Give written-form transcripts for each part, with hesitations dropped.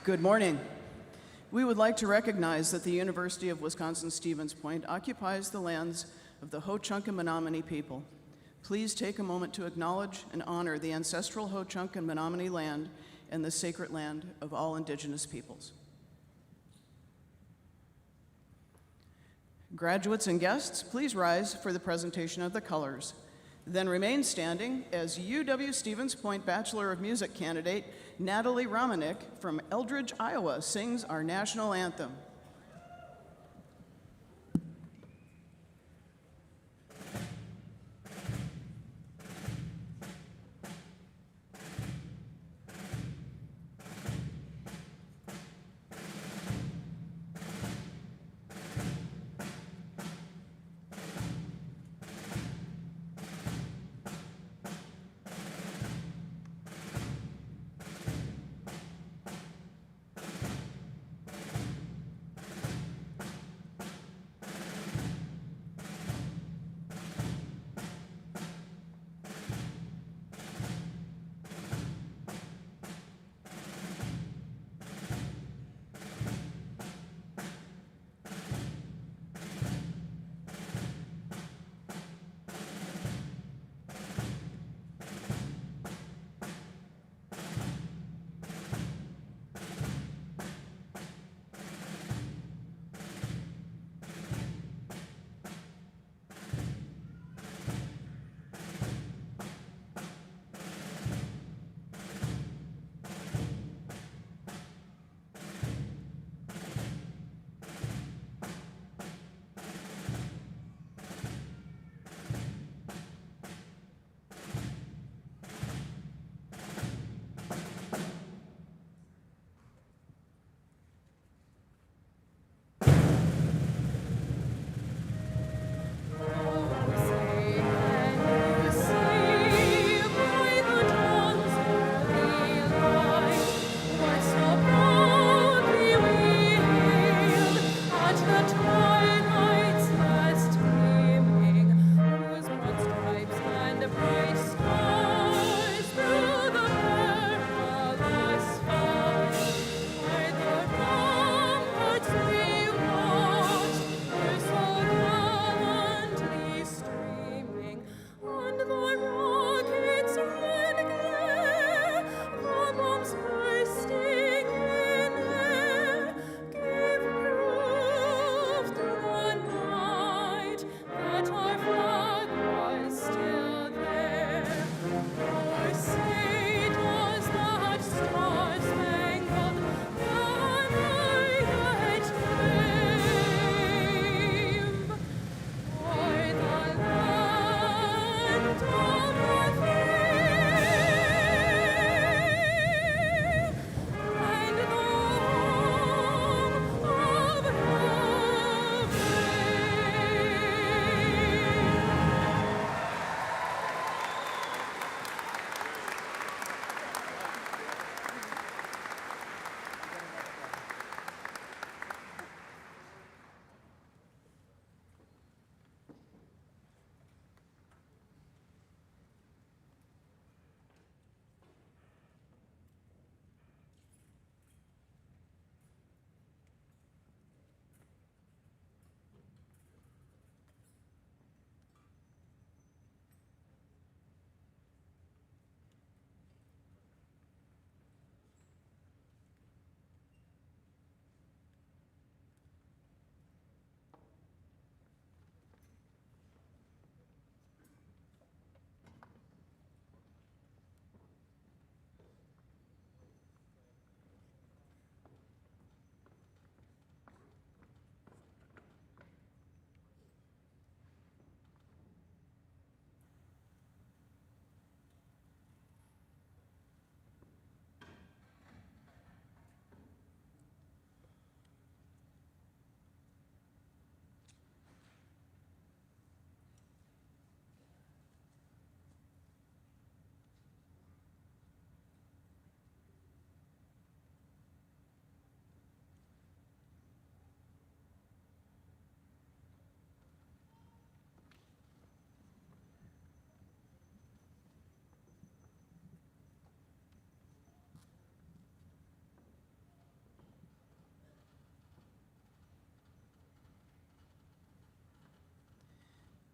Good morning. We would like to recognize that the University of Wisconsin-Stevens Point occupies the lands of the Ho-Chunk and Menominee people. Please take a moment to acknowledge and honor the ancestral Ho-Chunk and Menominee land and the sacred land of all Indigenous peoples. Graduates and guests, please rise for the presentation of the colors. Then remain standing as UW-Stevens Point Bachelor of Music candidate Natalie Romanek from Eldridge, Iowa sings our national anthem.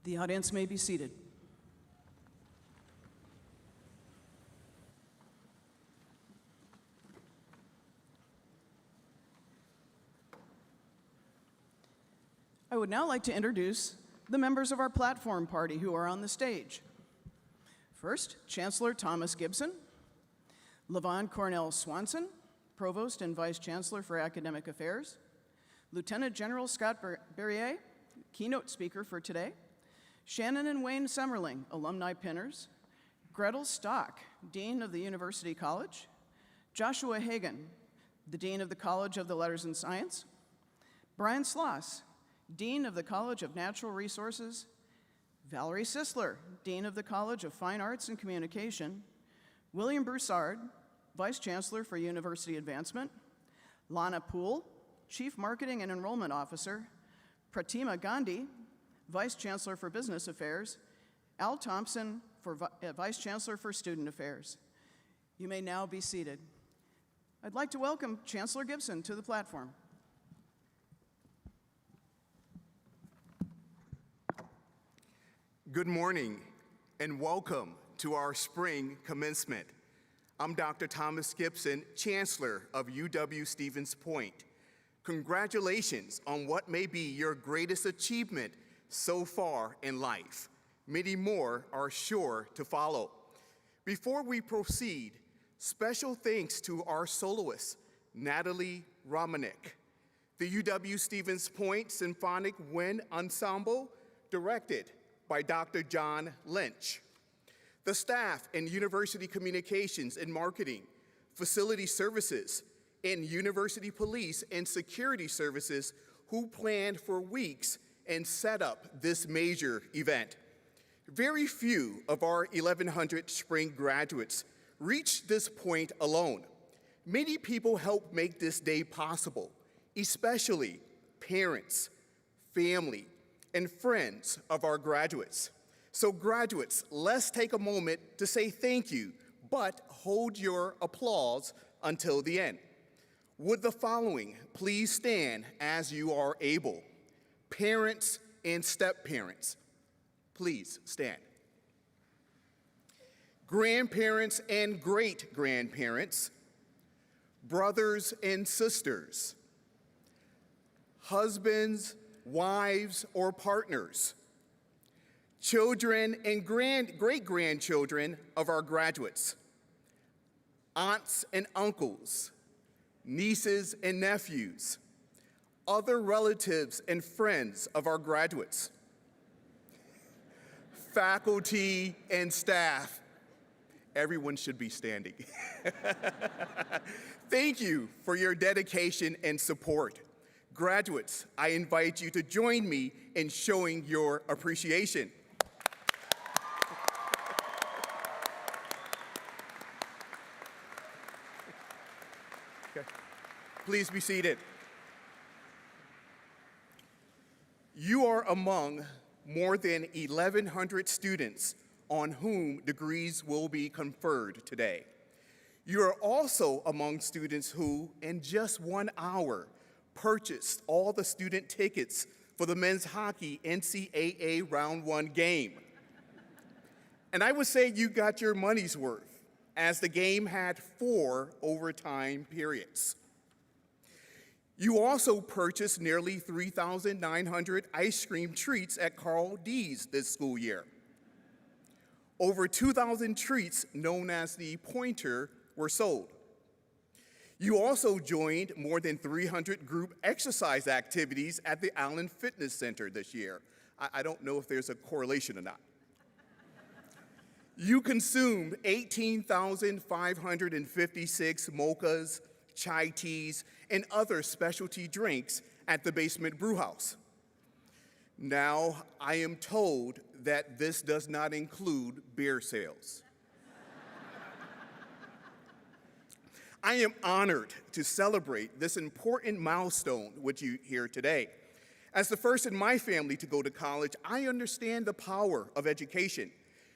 The audience may be seated. I would now like to introduce the members of our platform party who are on the stage. First, Chancellor Thomas Gibson, Levon Cornell Swanson, Provost and Vice Chancellor for Academic Affairs, Lieutenant General Scott Berrier, keynote speaker for today, Shannon and Wayne Summerling, alumni pinners, Gretel Stock, Dean of the University College, Joshua Hagan, the Dean of the College of the Letters and Science, Brian Sloss, Dean of the College of Natural Resources, Valerie Sisler, Dean of the College of Fine Arts and Communication, William Broussard, Vice Chancellor for University Advancement, Lana Poole, Chief Marketing and Enrollment Officer, Pratima Gandhi, Vice Chancellor for Business Affairs, Al Thompson, Vice Chancellor for Student Affairs. You may now be seated. I'd like to welcome Chancellor Gibson to the platform. Good morning and welcome to our spring commencement. I'm Dr. Thomas Gibson, Chancellor of UW-Stevens Point. Congratulations on what may be your greatest achievement so far in life. Many more are sure to follow. Before we proceed, special thanks to our soloist, Natalie Romanek, the UW-Stevens Point Symphonic Wind Ensemble, directed by Dr. John Lynch. The staff in University Communications and Marketing, Facility Services, and University Police and Security Services who planned for weeks and set up this major event. Very few of our 1,100 spring graduates reached this point alone. Many people helped make this day possible, especially parents, family, and friends of our graduates. So graduates, let's take a moment to say thank you, but hold your applause until the end. Would the following please stand as you are able? Parents and step-parents, please stand. Grandparents and great-grandparents, brothers and sisters, husbands, wives, or partners, children and great-grandchildren of our graduates, aunts and uncles, nieces and nephews, other relatives and friends of our graduates, faculty and staff. Everyone should be standing. Thank you for your dedication and support. Graduates, I invite you to join me in showing your appreciation. Okay. Please be seated. You are among more than 1,100 students on whom degrees will be conferred today. You are also among students who, in just 1 hour, purchased all the student tickets for the men's hockey NCAA Round 1 game. And I would say you got your money's worth, as the game had 4 overtime periods. You also purchased nearly 3,900 ice cream treats at Carl D's this school year. Over 2,000 treats known as the Pointer were sold. You also joined more than 300 group exercise activities at the Allen Fitness Center this year. I don't know if there's a correlation or not. You consumed 18,556 mochas, chai teas, and other specialty drinks at the Basement Brewhouse. Now, I am told that this does not include beer sales. I am honored to celebrate this important milestone with you here today. As the first in my family to go to college, I understand the power of education.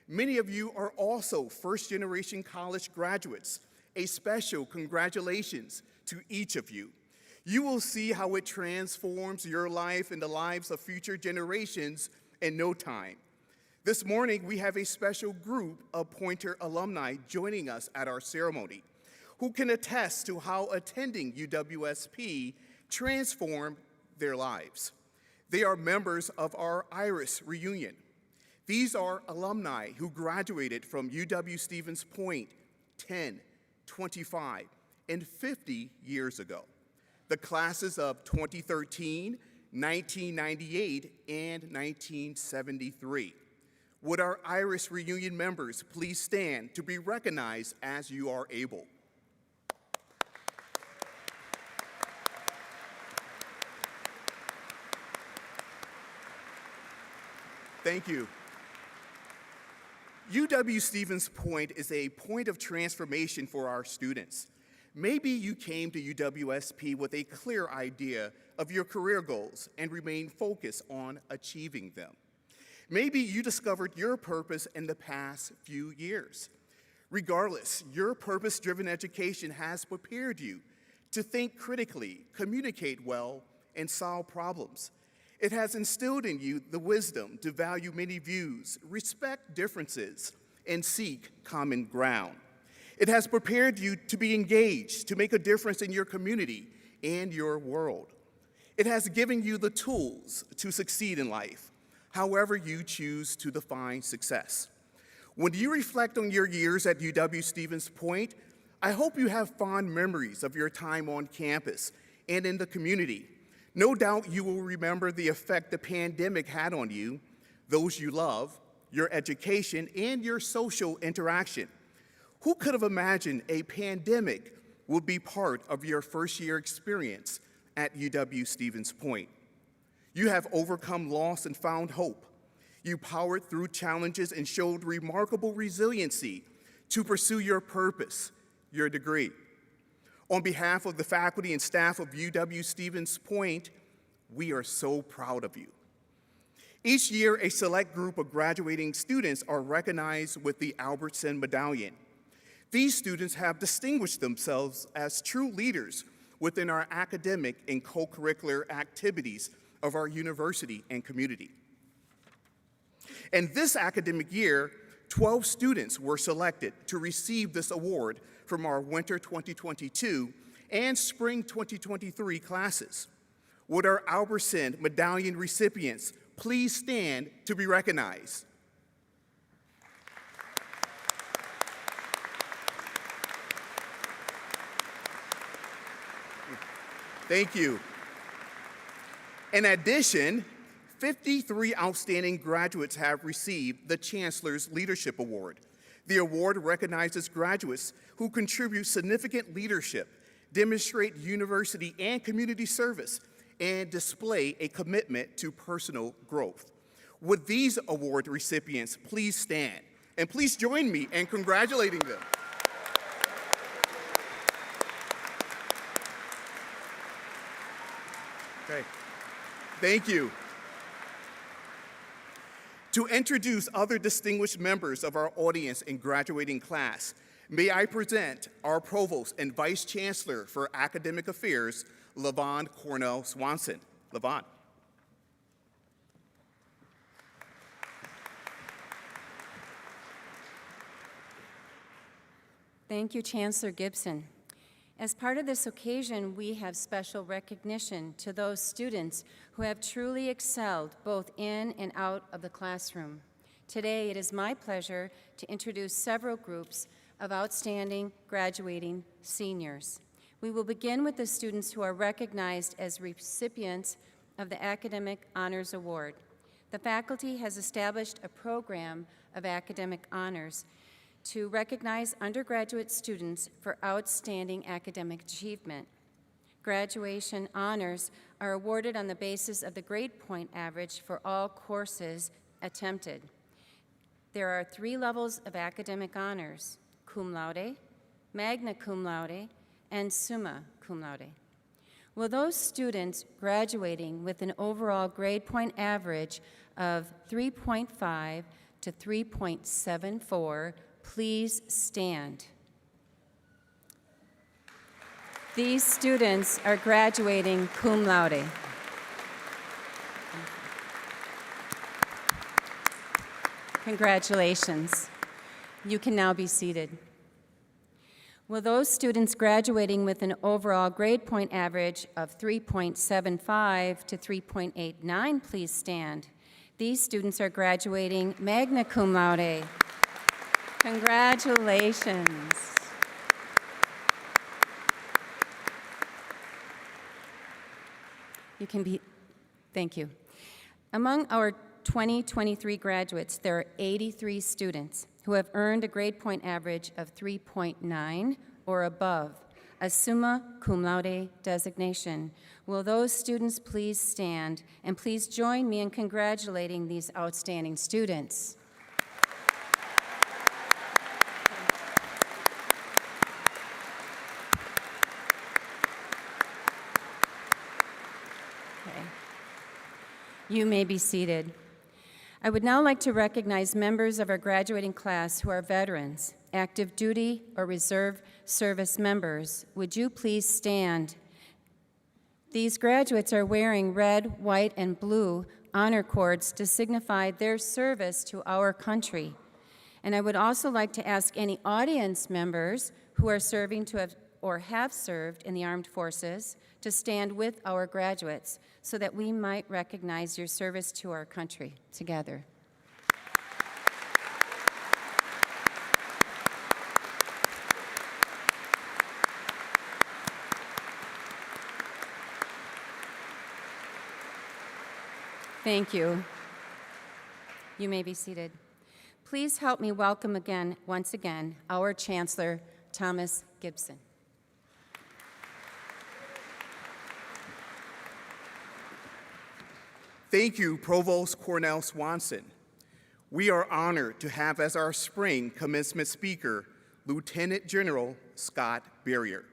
Many of you are also first-generation college graduates. A special congratulations to each of you. You will see how it transforms your life and the lives of future generations in no time. This morning, we have a special group of Pointer alumni joining us at our ceremony who can attest to how attending UWSP transformed their lives. They are members of our Iris reunion. These are alumni who graduated from UW-Stevens Point 10, 25, and 50 years ago. The classes of 2013, 1998, and 1973. Would our Iris reunion members please stand to be recognized as you are able? Thank you. UW-Stevens Point is a point of transformation for our students. Maybe you came to UWSP with a clear idea of your career goals and remain focused on achieving them. Maybe you discovered your purpose in the past few years. Regardless, your purpose-driven education has prepared you to think critically, communicate well, and solve problems. It has instilled in you the wisdom to value many views, respect differences, and seek common ground. It has prepared you to be engaged, to make a difference in your community and your world. It has given you the tools to succeed in life, however you choose to define success. When you reflect on your years at UW-Stevens Point, I hope you have fond memories of your time on campus and in the community. No doubt you will remember the effect the pandemic had on you, those you love, your education, and your social interaction. Who could have imagined a pandemic would be part of your first-year experience at UW-Stevens Point? You have overcome loss and found hope. You powered through challenges and showed remarkable resiliency to pursue your purpose, your degree. On behalf of the faculty and staff of UW-Stevens Point, we are so proud of you. Each year, a select group of graduating students are recognized with the Albertson Medallion. These students have distinguished themselves as true leaders within our academic and co-curricular activities of our university and community. And this academic year, 12 students were selected to receive this award from our Winter 2022 and Spring 2023 classes. Would our Albertson Medallion recipients please stand to be recognized? Thank you. In addition, 53 outstanding graduates have received the Chancellor's Leadership Award. The award recognizes graduates who contribute significant leadership, demonstrate university and community service, and display a commitment to personal growth. Would these award recipients please stand? And please join me in congratulating them. Okay, thank you. To introduce other distinguished members of our audience and graduating class, may I present our Provost and Vice Chancellor for Academic Affairs, LaVon Cornell Swanson. LaVon. Thank you, Chancellor Gibson. As part of this occasion, we have special recognition to those students who have truly excelled both in and out of the classroom. Today, it is my pleasure to introduce several groups of outstanding graduating seniors. We will begin with the students who are recognized as recipients of the Academic Honors Award. The faculty has established a program of academic honors to recognize undergraduate students for outstanding academic achievement. Graduation honors are awarded on the basis of the grade point average for all courses attempted. There are 3 levels of academic honors: cum laude, magna cum laude, and summa cum laude. Will those students graduating with an overall grade point average of 3.5 to 3.74 please stand? These students are graduating cum laude. Congratulations. You can now be seated. Will those students graduating with an overall grade point average of 3.75 to 3.89 please stand? These students are graduating magna cum laude. Congratulations. Thank you. Among our 2023 graduates, there are 83 students who have earned a grade point average of 3.9 or above, a summa cum laude designation. Will those students please stand and please join me in congratulating these outstanding students. Okay. You may be seated. I would now like to recognize members of our graduating class who are veterans, active duty, or reserve service members. Would you please stand? These graduates are wearing red, white, and blue honor cords to signify their service to our country. And I would also like to ask any audience members who are serving or have served in the armed forces to stand with our graduates so that we might recognize your service to our country together. Thank you. You may be seated. Please help me welcome once again, our Chancellor, Thomas Gibson. Thank you, Provost Cornell Swanson. We are honored to have as our spring commencement speaker, Lieutenant General Scott Berrier.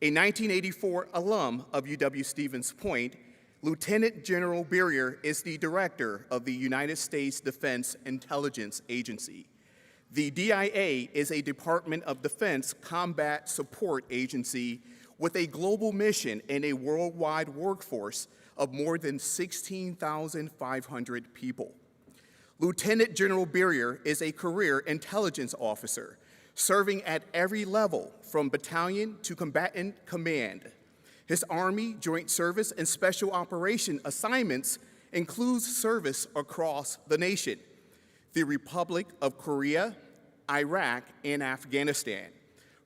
A 1984 alum of UW-Stevens Point, Lieutenant General Berrier is the director of the United States Defense Intelligence Agency. The DIA is a Department of Defense combat support agency with a global mission and a worldwide workforce of more than 16,500 people. Lieutenant General Berrier is a career intelligence officer, serving at every level from battalion to combatant command. His Army, Joint Service, and Special Operation assignments includes service across the nation, the Republic of Korea, Iraq, and Afghanistan.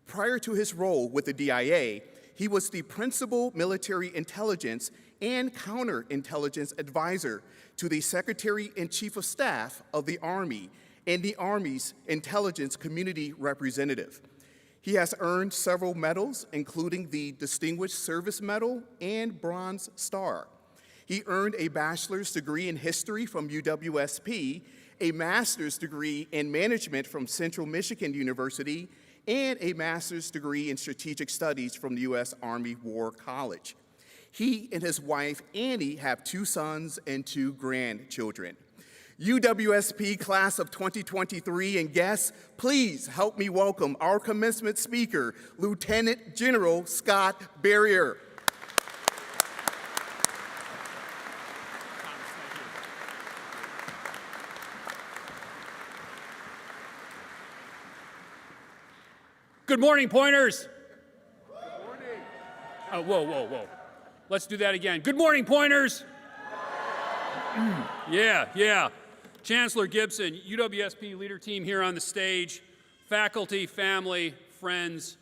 Prior to his role with the DIA, he was the principal military intelligence and counterintelligence advisor to the Secretary and Chief of Staff of the Army and the Army's Intelligence Community Representative. He has earned several medals, including the Distinguished Service Medal and Bronze Star. He earned a bachelor's degree in history from UWSP, a master's degree in management from Central Michigan University, and a master's degree in strategic studies from the U.S. Army War College. He and his wife, Annie, have 2 sons and 2 grandchildren. UWSP class of 2023 and guests, please help me welcome our commencement speaker, Lieutenant General Scott Berrier. Good morning, Pointers. Good morning. Whoa. Let's do that again. Good morning, Pointers. Yeah. Chancellor Gibson, UWSP leader team here on the stage, faculty, family, friends,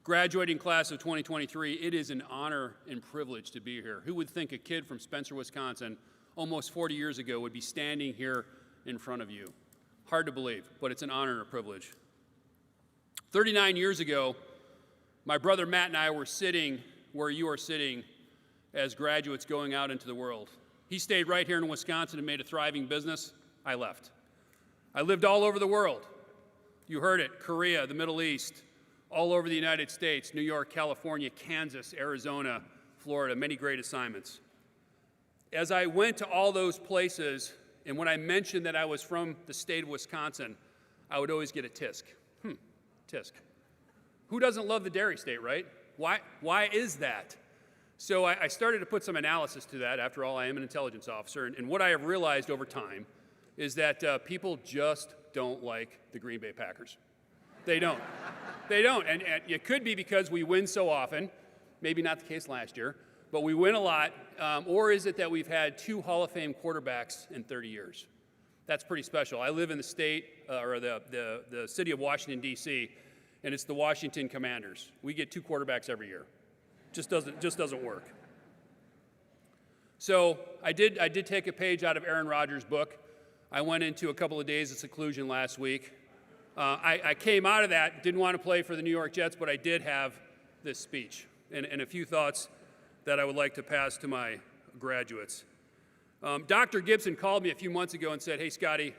graduating class of 2023. It is an honor and privilege to be here. Who would think a kid from Spencer, Wisconsin, almost 40 years ago, would be standing here in front of you? Hard to believe, but it's an honor and a privilege. 39 years ago, my brother Matt and I were sitting where you are sitting as graduates going out into the world. He stayed right here in Wisconsin and made a thriving business. I left. I lived all over the world. You heard it, Korea, the Middle East, all over the United States, New York, California, Kansas, Arizona, Florida, many great assignments. As I went to all those places, and when I mentioned that I was from the state of Wisconsin, I would always get a tisk. Tisk. Who doesn't love the dairy state, right? Why is that? So I started to put some analysis to that. After all, I am an intelligence officer, and what I have realized over time is that people just don't like the Green Bay Packers. They don't. They don't. And it could be because we win so often, maybe not the case last year, but we win a lot. Or is it that we've had 2 Hall of Fame quarterbacks in 30 years? That's pretty special. I live in the state, or the city of Washington, D.C., and it's the Washington Commanders. We get 2 quarterbacks every year. Just doesn't work. So I did take a page out of Aaron Rodgers' book. I went into a couple of days of seclusion last week. I came out of that, didn't want to play for the New York Jets, but I did have this speech and a few thoughts that I would like to pass to my graduates. Dr. Gibson called me a few months ago and said, "Hey, Scotty,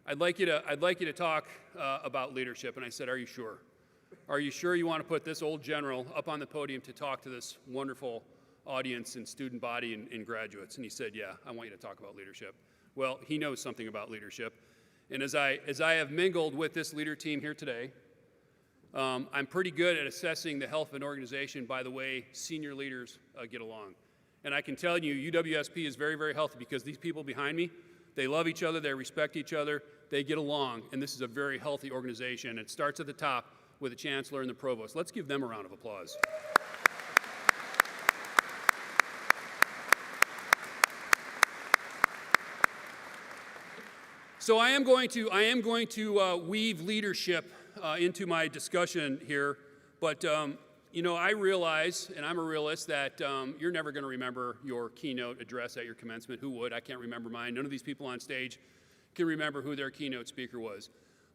I'd like you to talk about leadership." And I said, "Are you sure? Are you sure you want to put this old general up on the podium to talk to this wonderful audience and student body and graduates?" And he said, "Yeah, I want you to talk about leadership." Well, he knows something about leadership. And as I have mingled with this leader team here today, I'm pretty good at assessing the health of an organization by the way senior leaders get along. And I can tell you, UWSP is very, very healthy because these people behind me, they love each other, they respect each other, they get along, and this is a very healthy organization. It starts at the top with the Chancellor and the Provost. Let's give them a round of applause. So I am going to weave leadership into my discussion here, but I realize, and I'm a realist, that you're never going to remember your keynote address at your commencement. Who would? I can't remember mine. None of these people on stage can remember who their keynote speaker was.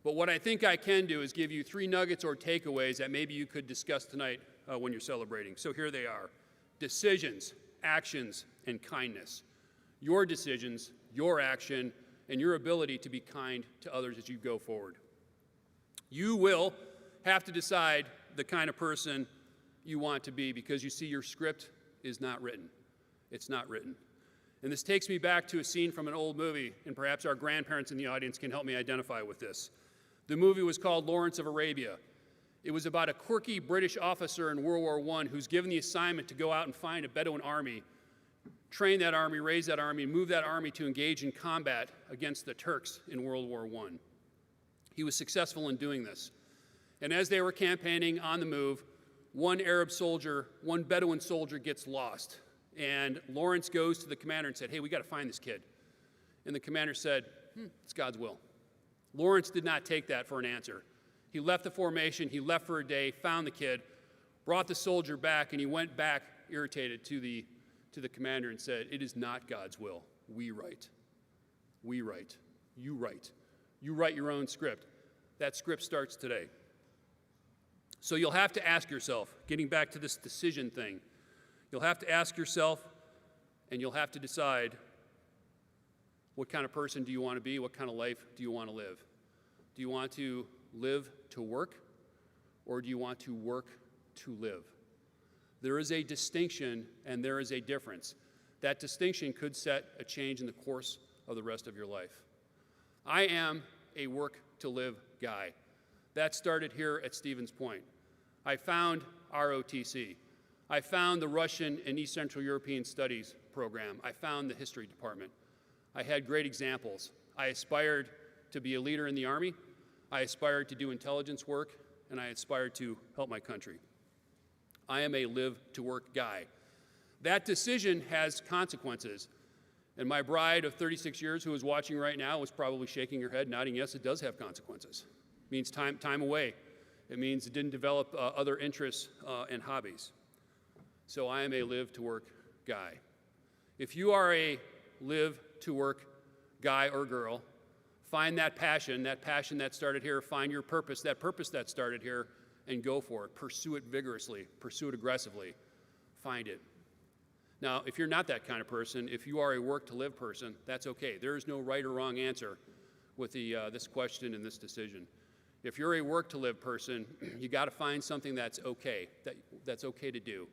But what I think I can do is give you 3 nuggets or takeaways that maybe you could discuss tonight when you're celebrating. So here they are: decisions, actions, and kindness. Your decisions, your action, and your ability to be kind to others as you go forward. You will have to decide the kind of person you want to be because you see your script is not written. It's not written. And this takes me back to a scene from an old movie, and perhaps our grandparents in the audience can help me identify with this. The movie was called Lawrence of Arabia. It was about a quirky British officer in World War I who's given the assignment to go out and find a Bedouin army, train that army, raise that army, move that army to engage in combat against the Turks in World War I. He was successful in doing this. And as they were campaigning on the move, one Bedouin soldier gets lost. And Lawrence goes to the commander and said, "Hey, we got to find this kid." And the commander said, "It's God's will." Lawrence did not take that for an answer. He left the formation, he left for a day, found the kid, brought the soldier back, and he went back irritated to the commander and said, "It is not God's will. We write. We write. You write. You write your own script." That script starts today. So you'll have to ask yourself, getting back to this decision thing, you'll have to ask yourself and you'll have to decide, what kind of person do you want to be? What kind of life do you want to live? Do you want to live to work, or do you want to work to live? There is a distinction and there is a difference. That distinction could set a change in the course of the rest of your life. I am a work to live guy. That started here at Stevens Point. I found ROTC. I found the Russian and East Central European Studies program. I found the history department. I had great examples. I aspired to be a leader in the Army. I aspired to do intelligence work, and I aspired to help my country. I am a live-to-work guy. That decision has consequences. And my bride of 36 years who is watching right now was probably shaking her head, nodding, yes, it does have consequences. It means time away. It means it didn't develop other interests and hobbies. So I am a live-to-work guy. If you are a live-to-work guy or girl, find that passion that started here, find your purpose that started here, and go for it. Pursue it vigorously, pursue it aggressively, find it. Now, if you're not that kind of person, if you are a work-to-live person, that's okay. There is no right or wrong answer with this question and this decision. If you're a work-to-live person, you got to find something that's okay, that's okay to do,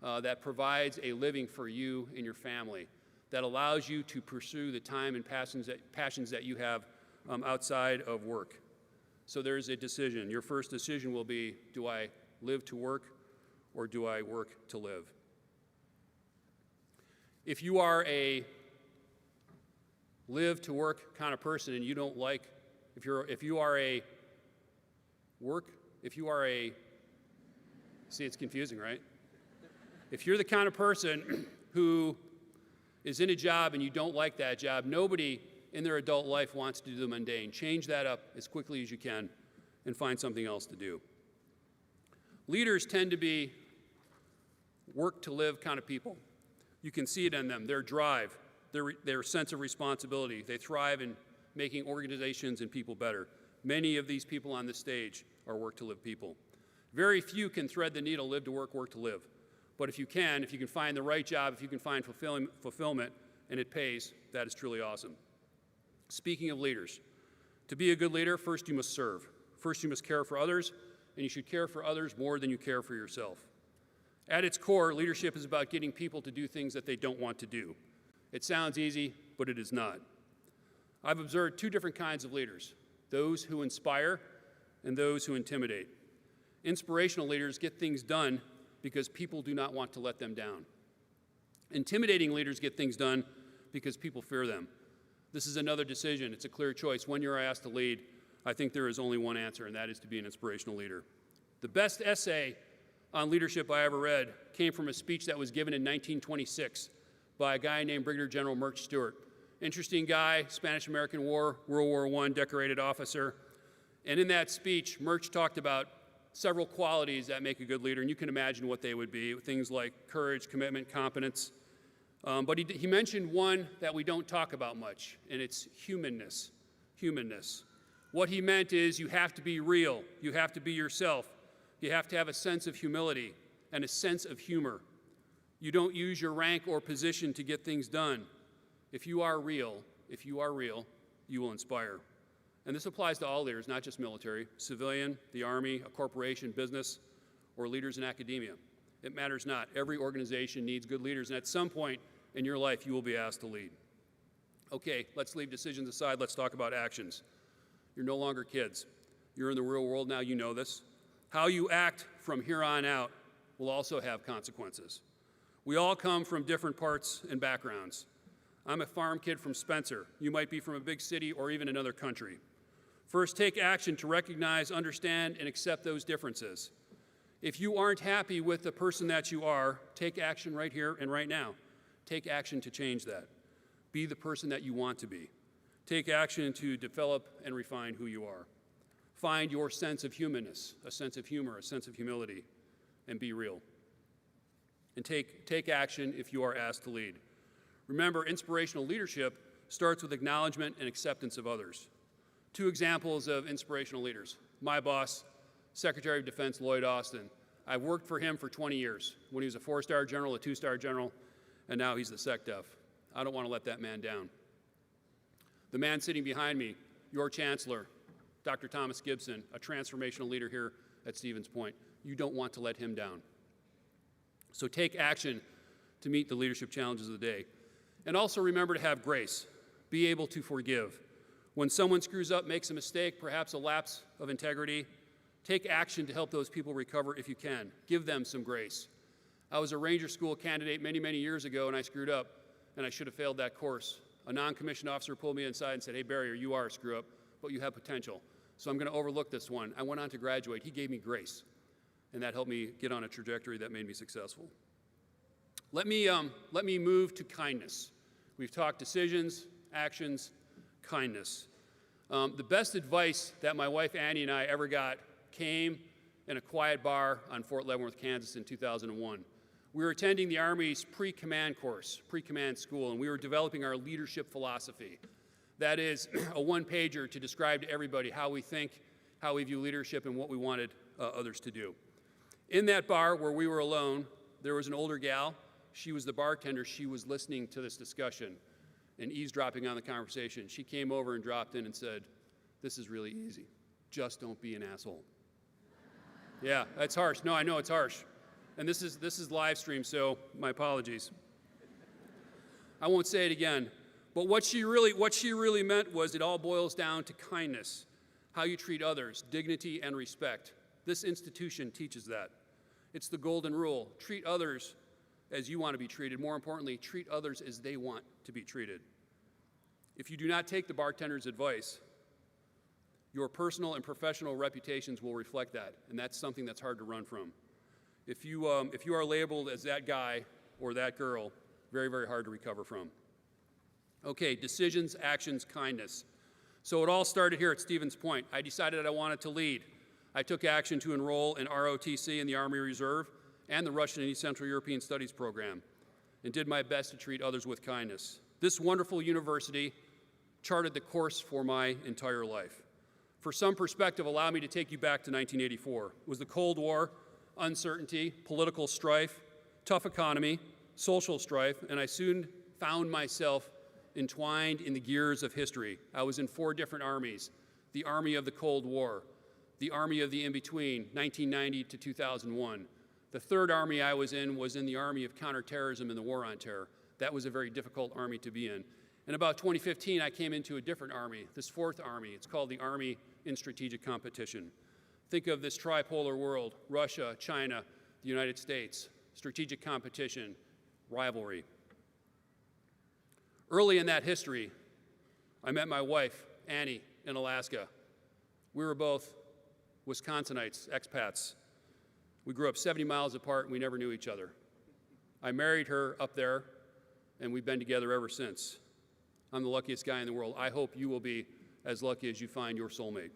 that provides a living for you and your family, that allows you to pursue the time and passions that you have outside of work. So there's a decision. Your first decision will be, do I live to work or do I work to live? If you are a live to work kind of person and you don't like, if you are a, see, it's confusing, right? If you're the kind of person who is in a job and you don't like that job, nobody in their adult life wants to do the mundane. Change that up as quickly as you can and find something else to do. Leaders tend to be work to live kind of people. You can see it in them, their drive, their sense of responsibility. They thrive in making organizations and people better. Many of these people on this stage are work to live people. Very few can thread the needle, live to work to live. But if you can find the right job, if you can find fulfillment and it pays, that is truly awesome. Speaking of leaders, to be a good leader, first you must serve. First you must care for others, and you should care for others more than you care for yourself. At its core, leadership is about getting people to do things that they don't want to do. It sounds easy, but it is not. I've observed two different kinds of leaders, those who inspire and those who intimidate. Inspirational leaders get things done because people do not want to let them down. Intimidating leaders get things done because people fear them. This is another decision. It's a clear choice. When you're asked to lead, I think there is only one answer, and that is to be an inspirational leader. The best essay on leadership I ever read came from a speech that was given in 1926 by a guy named Brigadier General Murch Stewart. Interesting guy, Spanish-American War, World War I, decorated officer. And in that speech, Murch talked about several qualities that make a good leader, and you can imagine what they would be, things like courage, commitment, competence. But he mentioned one that we don't talk about much, and it's humanness. Humanness. What he meant is you have to be real. You have to be yourself. You have to have a sense of humility and a sense of humor. You don't use your rank or position to get things done. If you are real, you will inspire. And this applies to all leaders, not just military, civilian, the Army, a corporation, business, or leaders in academia. It matters not. Every organization needs good leaders, and at some point in your life, you will be asked to lead. Okay, let's leave decisions aside. Let's talk about actions. You're no longer kids. You're in the real world now. You know this. How you act from here on out will also have consequences. We all come from different parts and backgrounds. I'm a farm kid from Spencer. You might be from a big city or even another country. First, take action to recognize, understand, and accept those differences. If you aren't happy with the person that you are, take action right here and right now. Take action to change that. Be the person that you want to be. Take action to develop and refine who you are. Find your sense of humanness, a sense of humor, a sense of humility, and be real. And take action if you are asked to lead. Remember, inspirational leadership starts with acknowledgement and acceptance of others. Two examples of inspirational leaders. My boss, Secretary of Defense Lloyd Austin. I've worked for him for 20 years, when he was a 4-star general, a 2-star general, and now he's the SecDef. I don't want to let that man down. The man sitting behind me, your Chancellor, Dr. Thomas Gibson, a transformational leader here at Stevens Point. You don't want to let him down. So take action to meet the leadership challenges of the day. And also remember to have grace. Be able to forgive. When someone screws up, makes a mistake, perhaps a lapse of integrity, take action to help those people recover if you can. Give them some grace. I was a Ranger School candidate many, many years ago, and I screwed up, and I should have failed that course. A non-commissioned officer pulled me inside and said, "Hey, Barrier, you are a screw-up, but you have potential. So I'm going to overlook this one." I went on to graduate. He gave me grace, and that helped me get on a trajectory that made me successful. Let me move to kindness. We've talked decisions, actions, kindness. The best advice that my wife Annie and I ever got came in a quiet bar on Fort Leavenworth, Kansas in 2001. We were attending the Army's pre-command course, pre-command school, and we were developing our leadership philosophy. That is a one-pager to describe to everybody how we think, how we view leadership, and what we wanted others to do. In that bar where we were alone, there was an older gal. She was the bartender. She was listening to this discussion and eavesdropping on the conversation. She came over and dropped in and said, "This is really easy. Just don't be an asshole." Yeah, that's harsh. No, I know it's harsh. And this is live stream, so my apologies. I won't say it again. But what she really meant was it all boils down to kindness, how you treat others, dignity and respect. This institution teaches that. It's the golden rule. Treat others as you want to be treated. More importantly, treat others as they want to be treated. If you do not take the bartender's advice, your personal and professional reputations will reflect that, and that's something that's hard to run from. If you are labeled as that guy or that girl, very, very hard to recover from. Okay, decisions, actions, kindness. So it all started here at Stevens Point. I decided I wanted to lead. I took action to enroll in ROTC in the Army Reserve and the Russian and East Central European Studies program, and did my best to treat others with kindness. This wonderful university charted the course for my entire life. For some perspective, allow me to take you back to 1984. It was the Cold War, uncertainty, political strife, tough economy, social strife, and I soon found myself entwined in the gears of history. I was in 4 different armies: the Army of the Cold War, the Army of the In-Between, 1990 to 2001. The 3rd army I was in the Army of Counterterrorism and the War on Terror. That was a very difficult army to be in. In about 2015, I came into a different army, this 4th army. It's called the Army in Strategic Competition. Think of this tripolar world: Russia, China, the United States, strategic competition, rivalry. Early in that history, I met my wife, Annie, in Alaska. We were both Wisconsinites, expats. We grew up 70 miles apart and we never knew each other. I married her up there, and we've been together ever since. I'm the luckiest guy in the world. I hope you will be as lucky as you find your soulmate.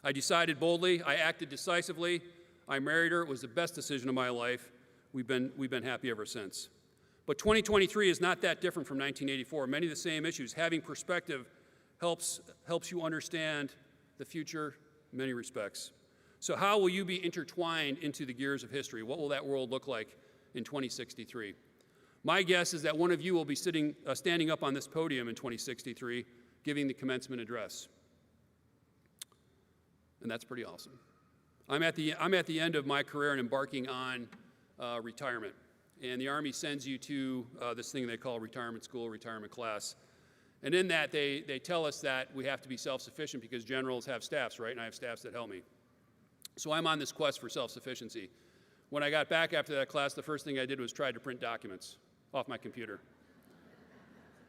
I decided boldly, I acted decisively, I married her. It was the best decision of my life. We've been happy ever since. But 2023 is not that different from 1984. Many of the same issues. Having perspective helps you understand the future in many respects. So how will you be intertwined into the gears of history? What will that world look like in 2063? My guess is that one of you will be standing up on this podium in 2063, giving the commencement address. And that's pretty awesome. I'm at the end of my career and embarking on retirement. And the Army sends you to this thing they call retirement school, retirement class. And in that, they tell us that we have to be self-sufficient because generals have staffs, right? And I have staffs that help me. So I'm on this quest for self-sufficiency. When I got back after that class, the first thing I did was try to print documents off my computer.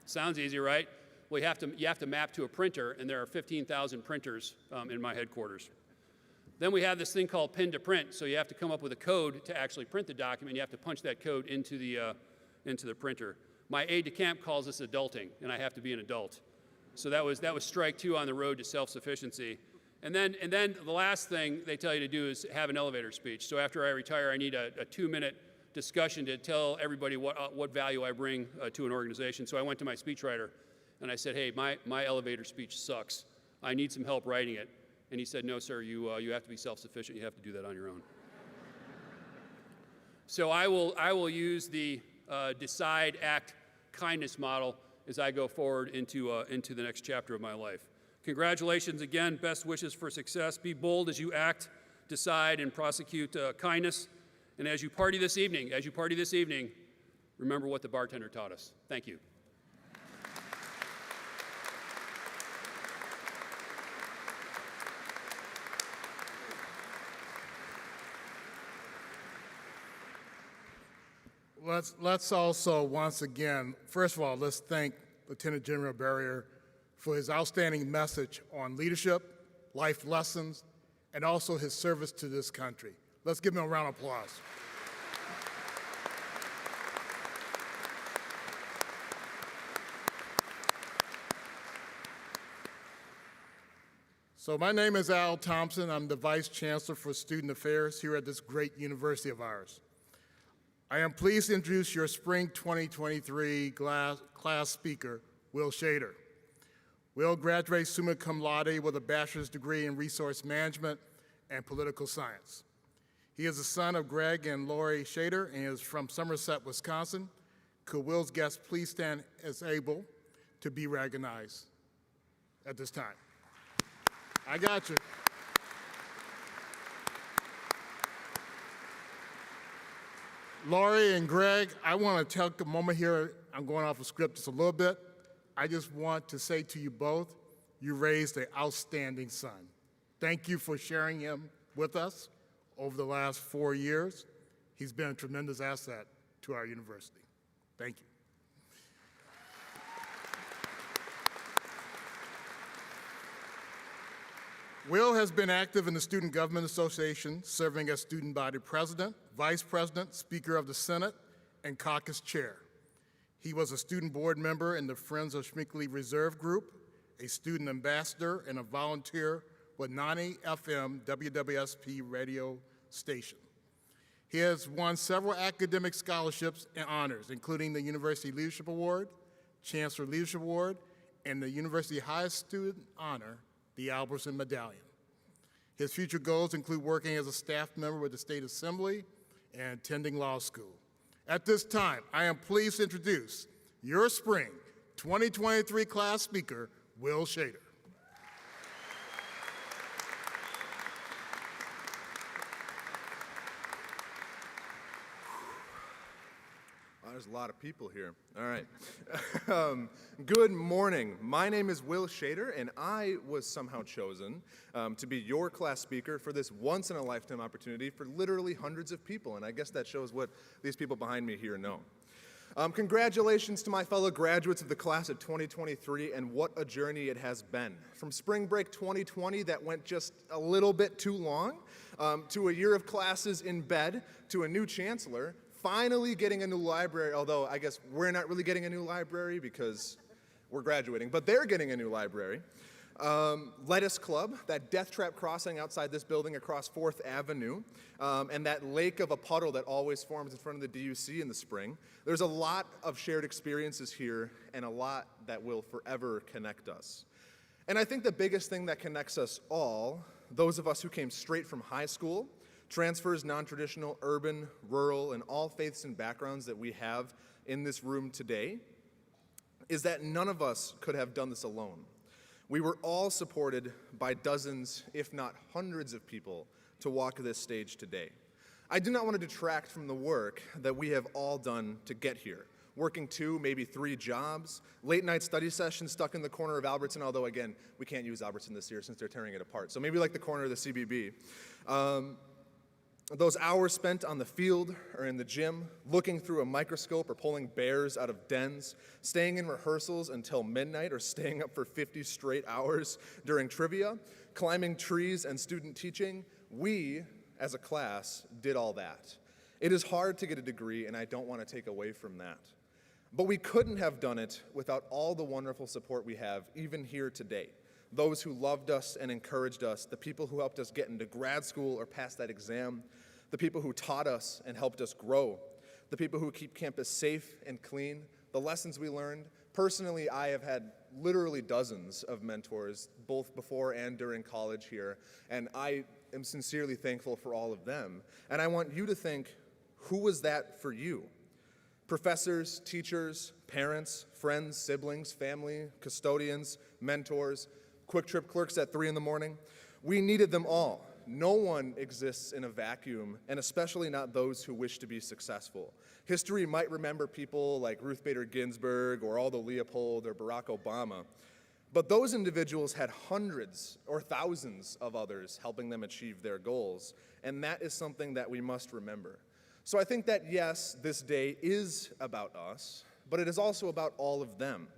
Sounds easy, right? Well, you have to map to a printer, and there are 15,000 printers in my headquarters. Then we have this thing called pin to print, so you have to come up with a code to actually print the document. You have to punch that code into the printer. My aide-de-camp calls this adulting, and I have to be an adult. So that was strike 2 on the road to self-sufficiency. And then the last thing they tell you to do is have an elevator speech. So after I retire, I need a 2-minute discussion to tell everybody what value I bring to an organization. So I went to my speechwriter, and I said, hey, my elevator speech sucks. I need some help writing it. And he said, no, sir, you have to be self-sufficient. You have to do that on your own. So I will use the decide, act, kindness model as I go forward into the next chapter of my life. Congratulations again. Best wishes for success. Be bold as you act, decide, and prosecute kindness. And as you party this evening, remember what the bartender taught us. Thank you. Let's also, once again, first of all, let's thank Lieutenant General Barrier for his outstanding message on leadership, life lessons, and also his service to this country. Let's give him a round of applause. So my name is Al Thompson. I'm the Vice Chancellor for Student Affairs here at this great university of ours. I am pleased to introduce your Spring 2023 class speaker, Will Shader. Will graduates summa cum laude with a bachelor's degree in resource management and political science. He is the son of Greg and Lori Shader and is from Somerset, Wisconsin. Could Will's guests please stand as able to be recognized at this time? I got you. Lori and Greg, I want to take a moment here. I'm going off a script just a little bit. I just want to say to you both, you raised an outstanding son. Thank you for sharing him with us over the last 4 years. He's been a tremendous asset to our university. Thank you. Will has been active in the Student Government Association, serving as student body president, vice president, speaker of the Senate, and caucus chair. He was a student board member in the Friends of Schminkley Reserve Group, a student ambassador, and a volunteer with 90 FM WWSP radio station. He has won several academic scholarships and honors, including the University Leadership Award, Chancellor Leadership Award, and the University Highest Student Honor, the Albertson Medallion. His future goals include working as a staff member with the State Assembly and attending law school. At this time, I am pleased to introduce your spring 2023 class speaker, Will Shader. There's a lot of people here. All right. Good morning. My name is Will Shader, and I was somehow chosen to be your class speaker for this once-in-a-lifetime opportunity for literally hundreds of people, and I guess that shows what these people behind me here know. Congratulations to my fellow graduates of the class of 2023, and what a journey it has been. From spring break 2020 that went just a little bit too long, to a year of classes in bed, to a new chancellor, finally getting a new library, although I guess we're not really getting a new library because we're graduating, but they're getting a new library. Lettuce Club, that death trap crossing outside this building across 4th Avenue, and that lake of a puddle that always forms in front of the DUC in the spring. There's a lot of shared experiences here and a lot that will forever connect us. And I think the biggest thing that connects us all, those of us who came straight from high school, transfers, non-traditional, urban, rural, and all faiths and backgrounds that we have in this room today, is that none of us could have done this alone. We were all supported by dozens, if not hundreds of people to walk this stage today. I do not want to detract from the work that we have all done to get here. Working 2, maybe 3 jobs, late night study sessions stuck in the corner of Albertson, although again, we can't use Albertson this year since they're tearing it apart. So maybe like the corner of the CBB. Those hours spent on the field or in the gym, looking through a microscope or pulling bears out of dens, staying in rehearsals until midnight or staying up for 50 straight hours during trivia, climbing trees and student teaching, we, as a class, did all that. It is hard to get a degree, and I don't want to take away from that. But we couldn't have done it without all the wonderful support we have, even here today. Those who loved us and encouraged us, the people who helped us get into grad school or pass that exam, the people who taught us and helped us grow, the people who keep campus safe and clean, the lessons we learned. Personally, I have had literally dozens of mentors, both before and during college here, and I am sincerely thankful for all of them. And I want you to think, who was that for you? Professors, teachers, parents, friends, siblings, family, custodians, mentors, quick trip clerks at 3 in the morning. We needed them all. No one exists in a vacuum, and especially not those who wish to be successful. History might remember people like Ruth Bader Ginsburg or Aldo Leopold or Barack Obama, but those individuals had hundreds or thousands of others helping them achieve their goals, and that is something that we must remember. So I think that yes, this day is about us, but it is also about all of them.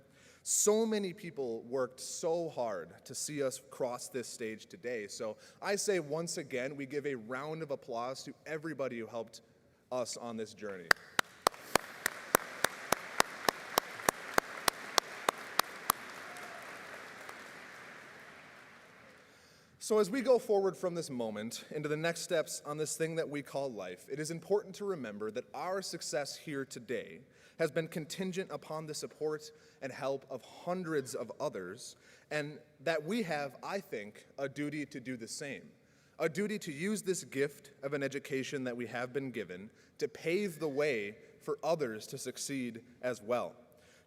So many people worked so hard to see us cross this stage today. So I say once again, we give a round of applause to everybody who helped us on this journey. So as we go forward from this moment into the next steps on this thing that we call life, it is important to remember that our success here today has been contingent upon the support and help of hundreds of others, and that we have, I think, a duty to do the same. A duty to use this gift of an education that we have been given to pave the way for others to succeed as well,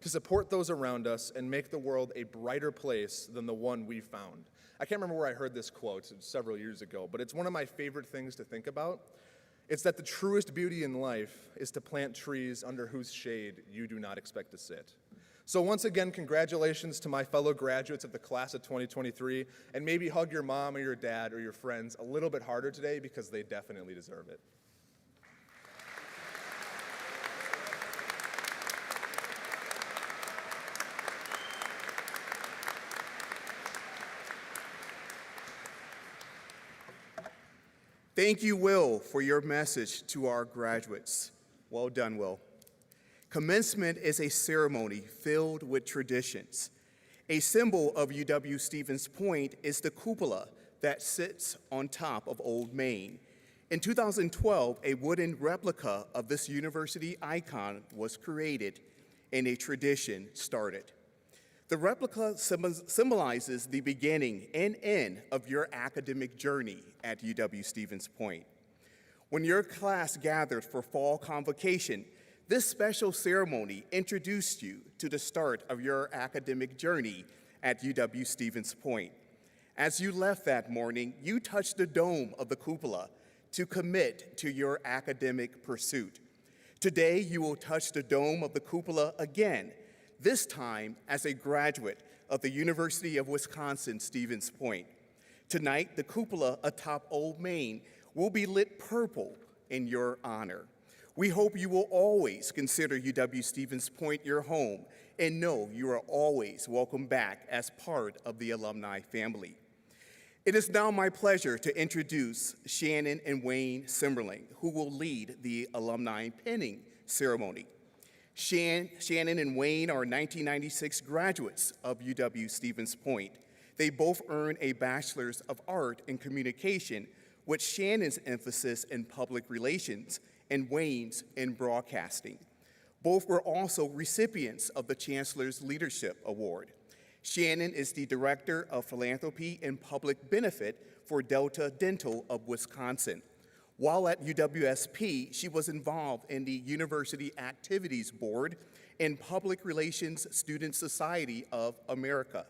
to support those around us and make the world a brighter place than the one we found. I can't remember where I heard this quote several years ago, but it's one of my favorite things to think about. It's that the truest beauty in life is to plant trees under whose shade you do not expect to sit. So once again, congratulations to my fellow graduates of the class of 2023, and maybe hug your mom or your dad or your friends a little bit harder today because they definitely deserve it. Thank you, Will, for your message to our graduates. Well done, Will. Commencement is a ceremony filled with traditions. A symbol of UW-Stevens Point is the cupola that sits on top of Old Main. In 2012, a wooden replica of this university icon was created and a tradition started. The replica symbolizes the beginning and end of your academic journey at UW-Stevens Point. When your class gathered for fall convocation, this special ceremony introduced you to the start of your academic journey at UW-Stevens Point. As you left that morning, you touched the dome of the cupola to commit to your academic pursuit. Today, you will touch the dome of the cupola again, this time as a graduate of the University of Wisconsin-Stevens Point. Tonight, the cupola atop Old Main will be lit purple in your honor. We hope you will always consider UW-Stevens Point your home and know you are always welcome back as part of the alumni family. It is now my pleasure to introduce Shannon and Wayne Simmerling, who will lead the alumni pinning ceremony. Shannon and Wayne are 1996 graduates of UW-Stevens Point. They both earned a Bachelor's of Art in Communication, with Shannon's emphasis in public relations and Wayne's in broadcasting. Both were also recipients of the Chancellor's Leadership Award. Shannon is the Director of Philanthropy and Public Benefit for Delta Dental of Wisconsin. While at UWSP, she was involved in the University Activities Board and Public Relations Student Society of America.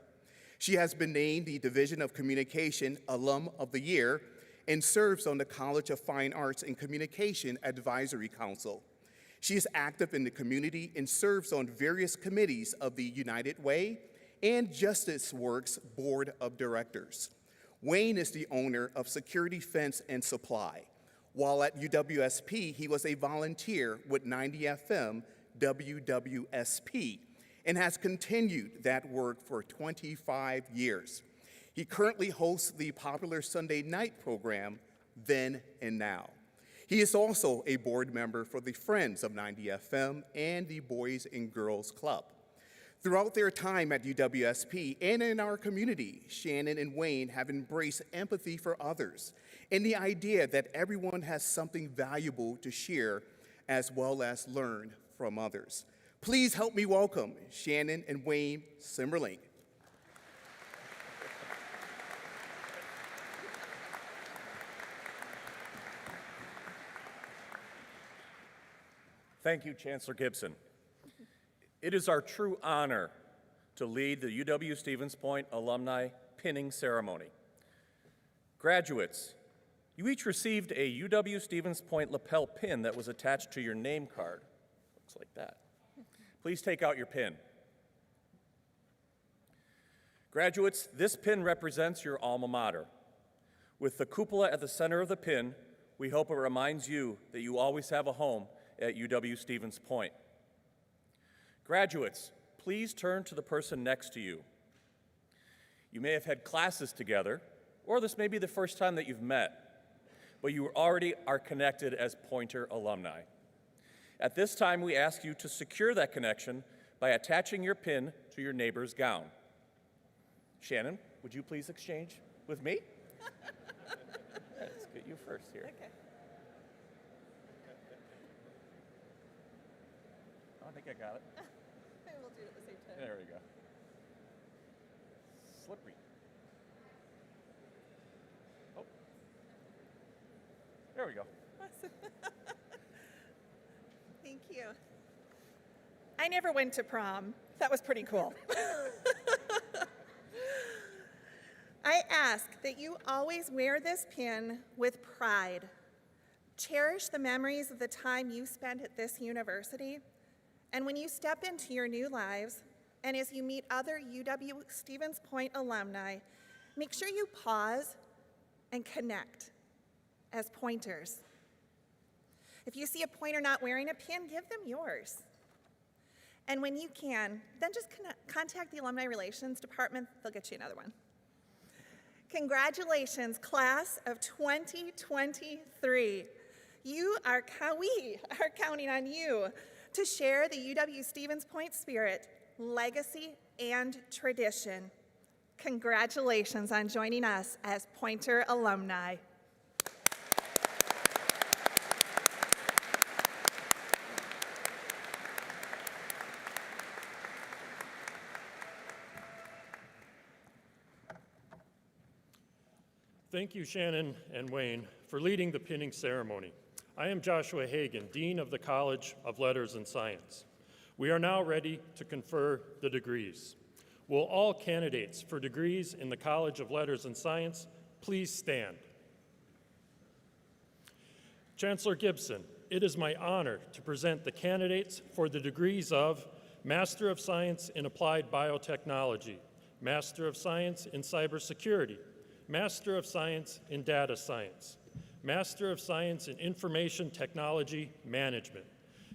She has been named the Division of Communication Alum of the Year and serves on the College of Fine Arts and Communication Advisory Council. She is active in the community and serves on various committees of the United Way and Justice Works Board of Directors. Wayne is the owner of Security Fence and Supply. While at UWSP, he was a volunteer with 90 FM WWSP and has continued that work for 25 years. He currently hosts the popular Sunday night program, Then and Now. He is also a board member for the Friends of 90 FM and the Boys and Girls Club. Throughout their time at UWSP and in our community, Shannon and Wayne have embraced empathy for others and the idea that everyone has something valuable to share as well as learn from others. Please help me welcome Shannon and Wayne Simmerling. Thank you, Chancellor Gibson. It is our true honor to lead the UW-Stevens Point Alumni Pinning Ceremony. Graduates, you each received a UW-Stevens Point lapel pin that was attached to your name card. Looks like that. Please take out your pin. Graduates, this pin represents your alma mater. With the cupola at the center of the pin, we hope it reminds you that you always have a home at UW-Stevens Point. Graduates, please turn to the person next to you. You may have had classes together, or this may be the first time that you've met, but you already are connected as Pointer alumni. At this time, we ask you to secure that connection by attaching your pin to your neighbor's gown. Shannon, would you please exchange with me? Let's get you first here. Okay. I think I got it. Maybe we'll do it at the same time. There we go. Slippery. Oh. There we go. Awesome. Thank you. I never went to prom. That was pretty cool. I ask that you always wear this pin with pride. Cherish the memories of the time you spent at this university. And when you step into your new lives, and as you meet other UW-Stevens Point alumni, make sure you pause and connect as pointers. If you see a pointer not wearing a pin, give them yours. And when you can, then just contact the Alumni Relations Department. They'll get you another one. Congratulations, class of 2023. We are counting on you to share the UW-Stevens Point spirit, legacy, and tradition. Congratulations on joining us as Pointer alumni. Thank you, Shannon and Wayne, for leading the pinning ceremony. I am Joshua Hagan, Dean of the College of Letters and Science. We are now ready to confer the degrees. Will all candidates for degrees in the College of Letters and Science please stand? Chancellor Gibson, it is my honor to present the candidates for the degrees of Master of Science in Applied Biotechnology, Master of Science in Cybersecurity, Master of Science in Data Science, Master of Science in Information Technology Management,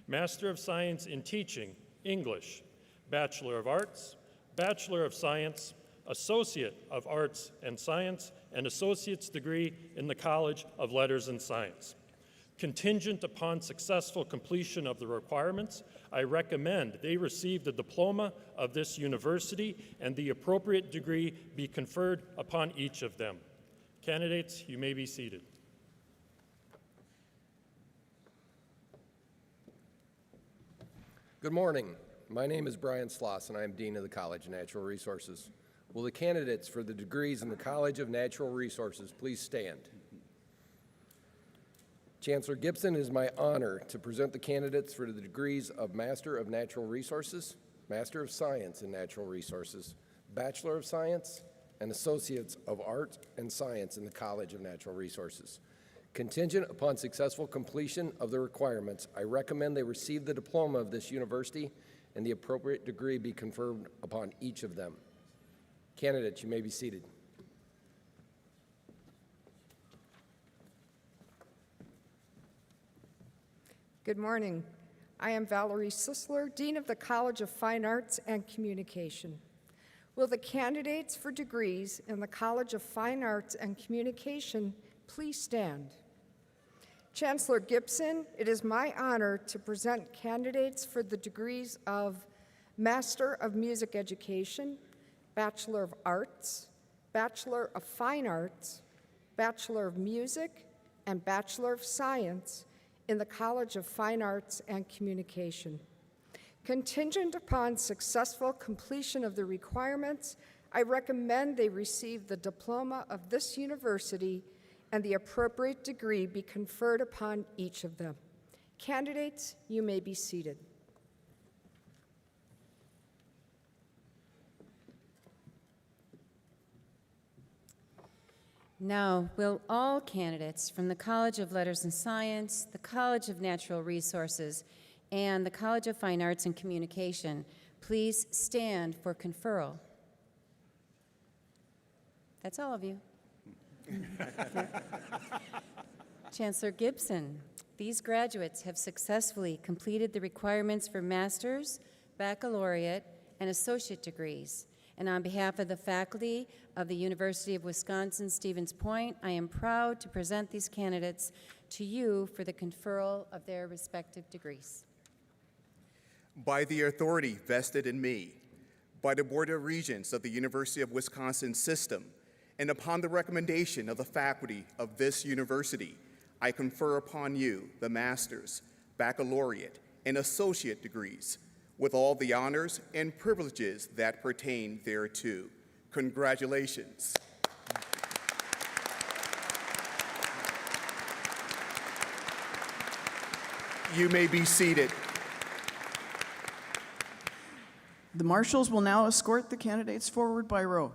Master of Science in Teaching, English, Bachelor of Arts, Bachelor of Science, Associate of Arts and Science, and Associate's degree in the College of Letters and Science. Contingent upon successful completion of the requirements, I recommend they receive the diploma of this university and the appropriate degree be conferred upon each of them. Candidates, you may be seated. Good morning. My name is Brian Sloss, and I am Dean of the College of Natural Resources. Will the candidates for the degrees in the College of Natural Resources please stand? Chancellor Gibson, it is my honor to present the candidates for the degrees of Master of Natural Resources, Master of Science in Natural Resources, Bachelor of Science, and Associates of Art and Science in the College of Natural Resources. Contingent upon successful completion of the requirements, I recommend they receive the diploma of this university and the appropriate degree be conferred upon each of them. Candidates, you may be seated. Good morning. I am Valerie Sisler, Dean of the College of Fine Arts and Communication. Will the candidates for degrees in the College of Fine Arts and Communication please stand? Chancellor Gibson, it is my honor to present candidates for the degrees of Master of Music Education, Bachelor of Arts, Bachelor of Fine Arts, Bachelor of Music, and Bachelor of Science in the College of Fine Arts and Communication. Contingent upon successful completion of the requirements, I recommend they receive the diploma of this university and the appropriate degree be conferred upon each of them. Candidates, you may be seated. Now, will all candidates from the College of Letters and Science, the College of Natural Resources, and the College of Fine Arts and Communication please stand for conferral? That's all of you. Chancellor Gibson, these graduates have successfully completed the requirements for master's, baccalaureate, and associate degrees. And on behalf of the faculty of the University of Wisconsin-Stevens Point, I am proud to present these candidates to you for the conferral of their respective degrees. By the authority vested in me, by the Board of Regents of the University of Wisconsin System, and upon the recommendation of the faculty of this university, I confer upon you the master's, baccalaureate, and associate degrees, with all the honors and privileges that pertain thereto. Congratulations. You may be seated. The marshals will now escort the candidates forward by row.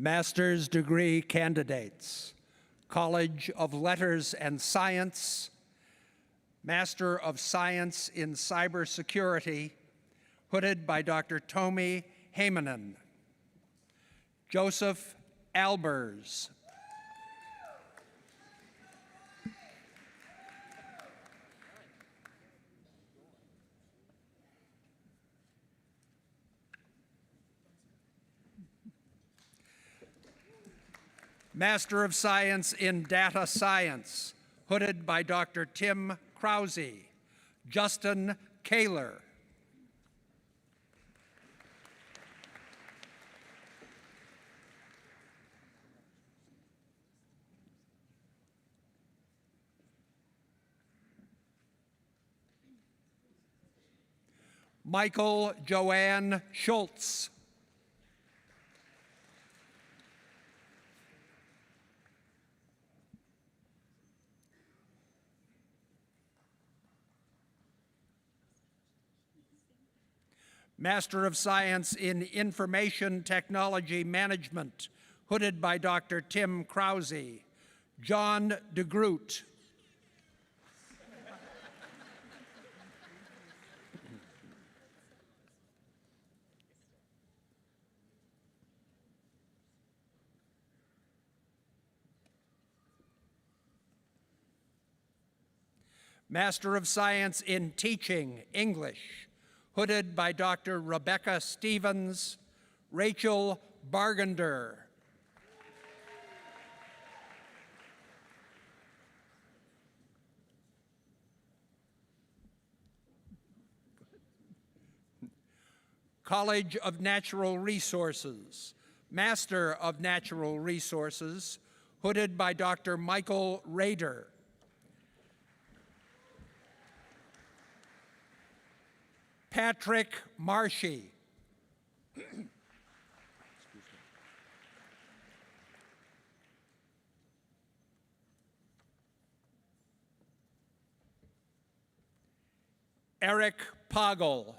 Master's degree candidates, College of Letters and Science, Master of Science in Cybersecurity, hooded by Dr. Tomi Heimonen. Joseph Albers. Master of Science in Data Science, hooded by Dr. Tim Krause. Justin Kaler. Michael Joanne Schultz. Master of Science in Information Technology Management, hooded by Dr. Tim Krause. John DeGroot. Master of Science in Teaching English, hooded by Dr. Rebecca Stevens, Rachel Bargender. College of Natural Resources, Master of Natural Resources, hooded by Dr. Michael Rader. Patrick Marshy. Eric Poggle.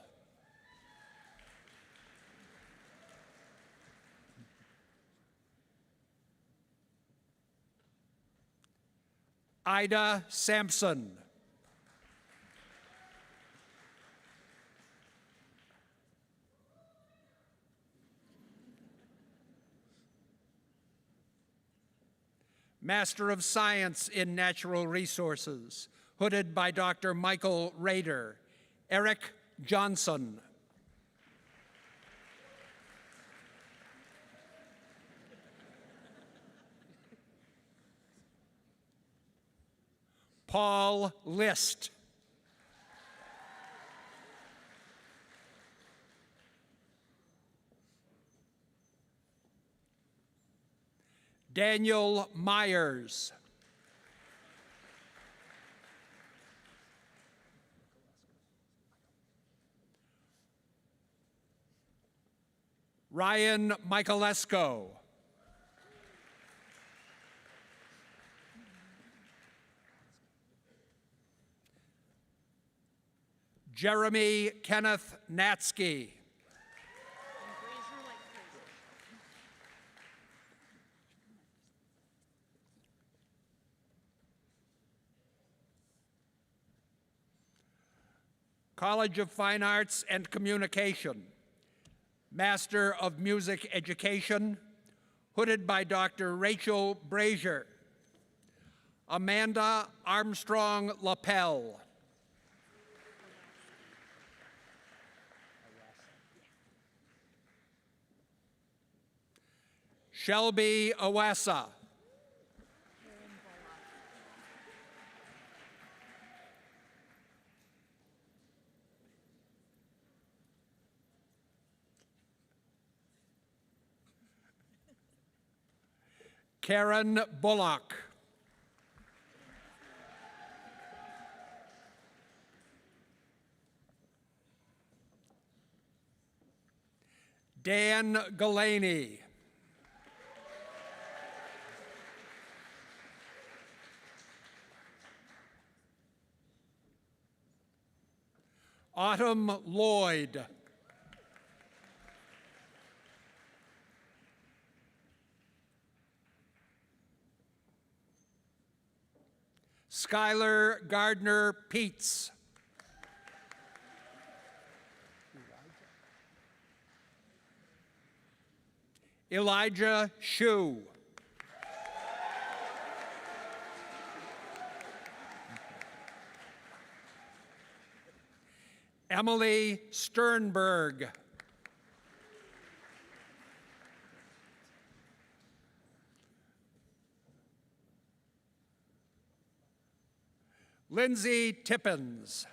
Ida Sampson. Master of Science in Natural Resources, hooded by Dr. Michael Rader, Eric Johnson. Paul List. Daniel Myers. Ryan Michalesco. Jeremy Kenneth Natsky. College of Fine Arts and Communication, Master of Music Education, hooded by Dr. Rachel Brazier. Amanda Armstrong Lapel. Shelby Awassa. Karen Bullock. Dan Galaney. Autumn Lloyd. Skylar Gardner Peets. Elijah Shue. Emily Sternberg. Lindsay Tippins.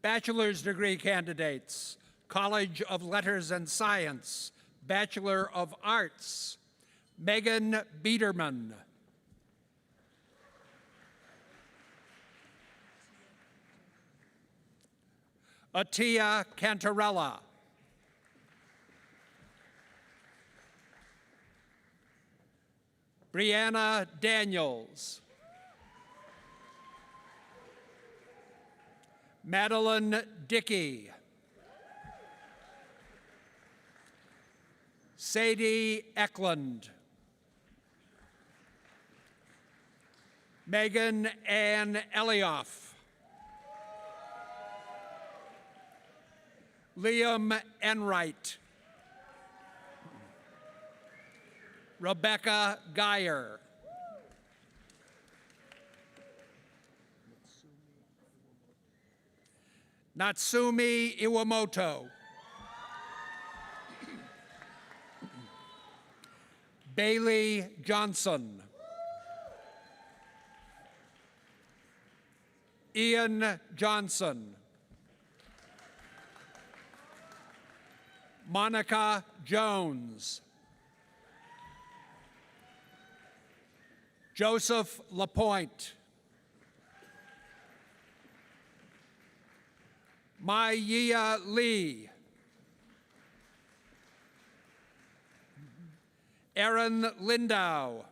Bachelor's degree candidates, College of Letters and Science, Bachelor of Arts, Megan Biederman. Atia Cantarella. Brianna Daniels. Madeline Dickey. Sadie Eklund. Megan Ann Elioff. Liam Enright. Rebecca Geyer. Natsumi Iwamoto. Bailey Johnson. Ian Johnson. Monica Jones. Joseph Lapointe. Maiyia Lee. Aaron Lindau.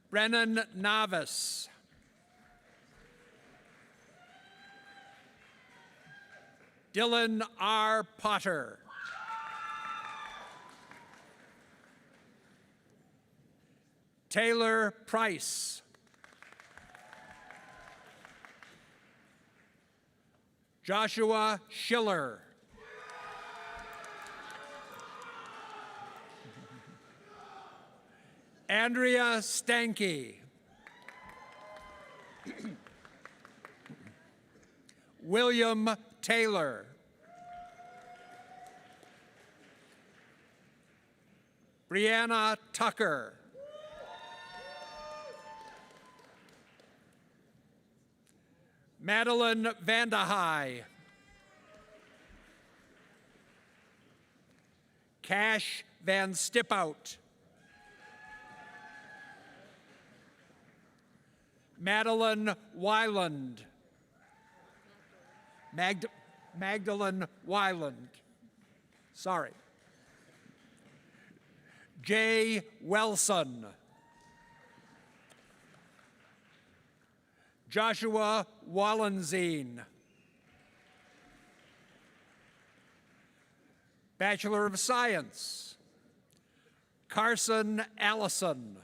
Brennan Navis. Dylan R. Potter. Taylor Price. Joshua Schiller. Andrea Stanky. William Taylor. Brianna Tucker. Madeline Vandehei. Cash Van Stiphout. Madeline Weiland. Magdalene Weiland. Sorry. Jay Welson. Joshua Wallenzine. Bachelor of Science. Carson Allison.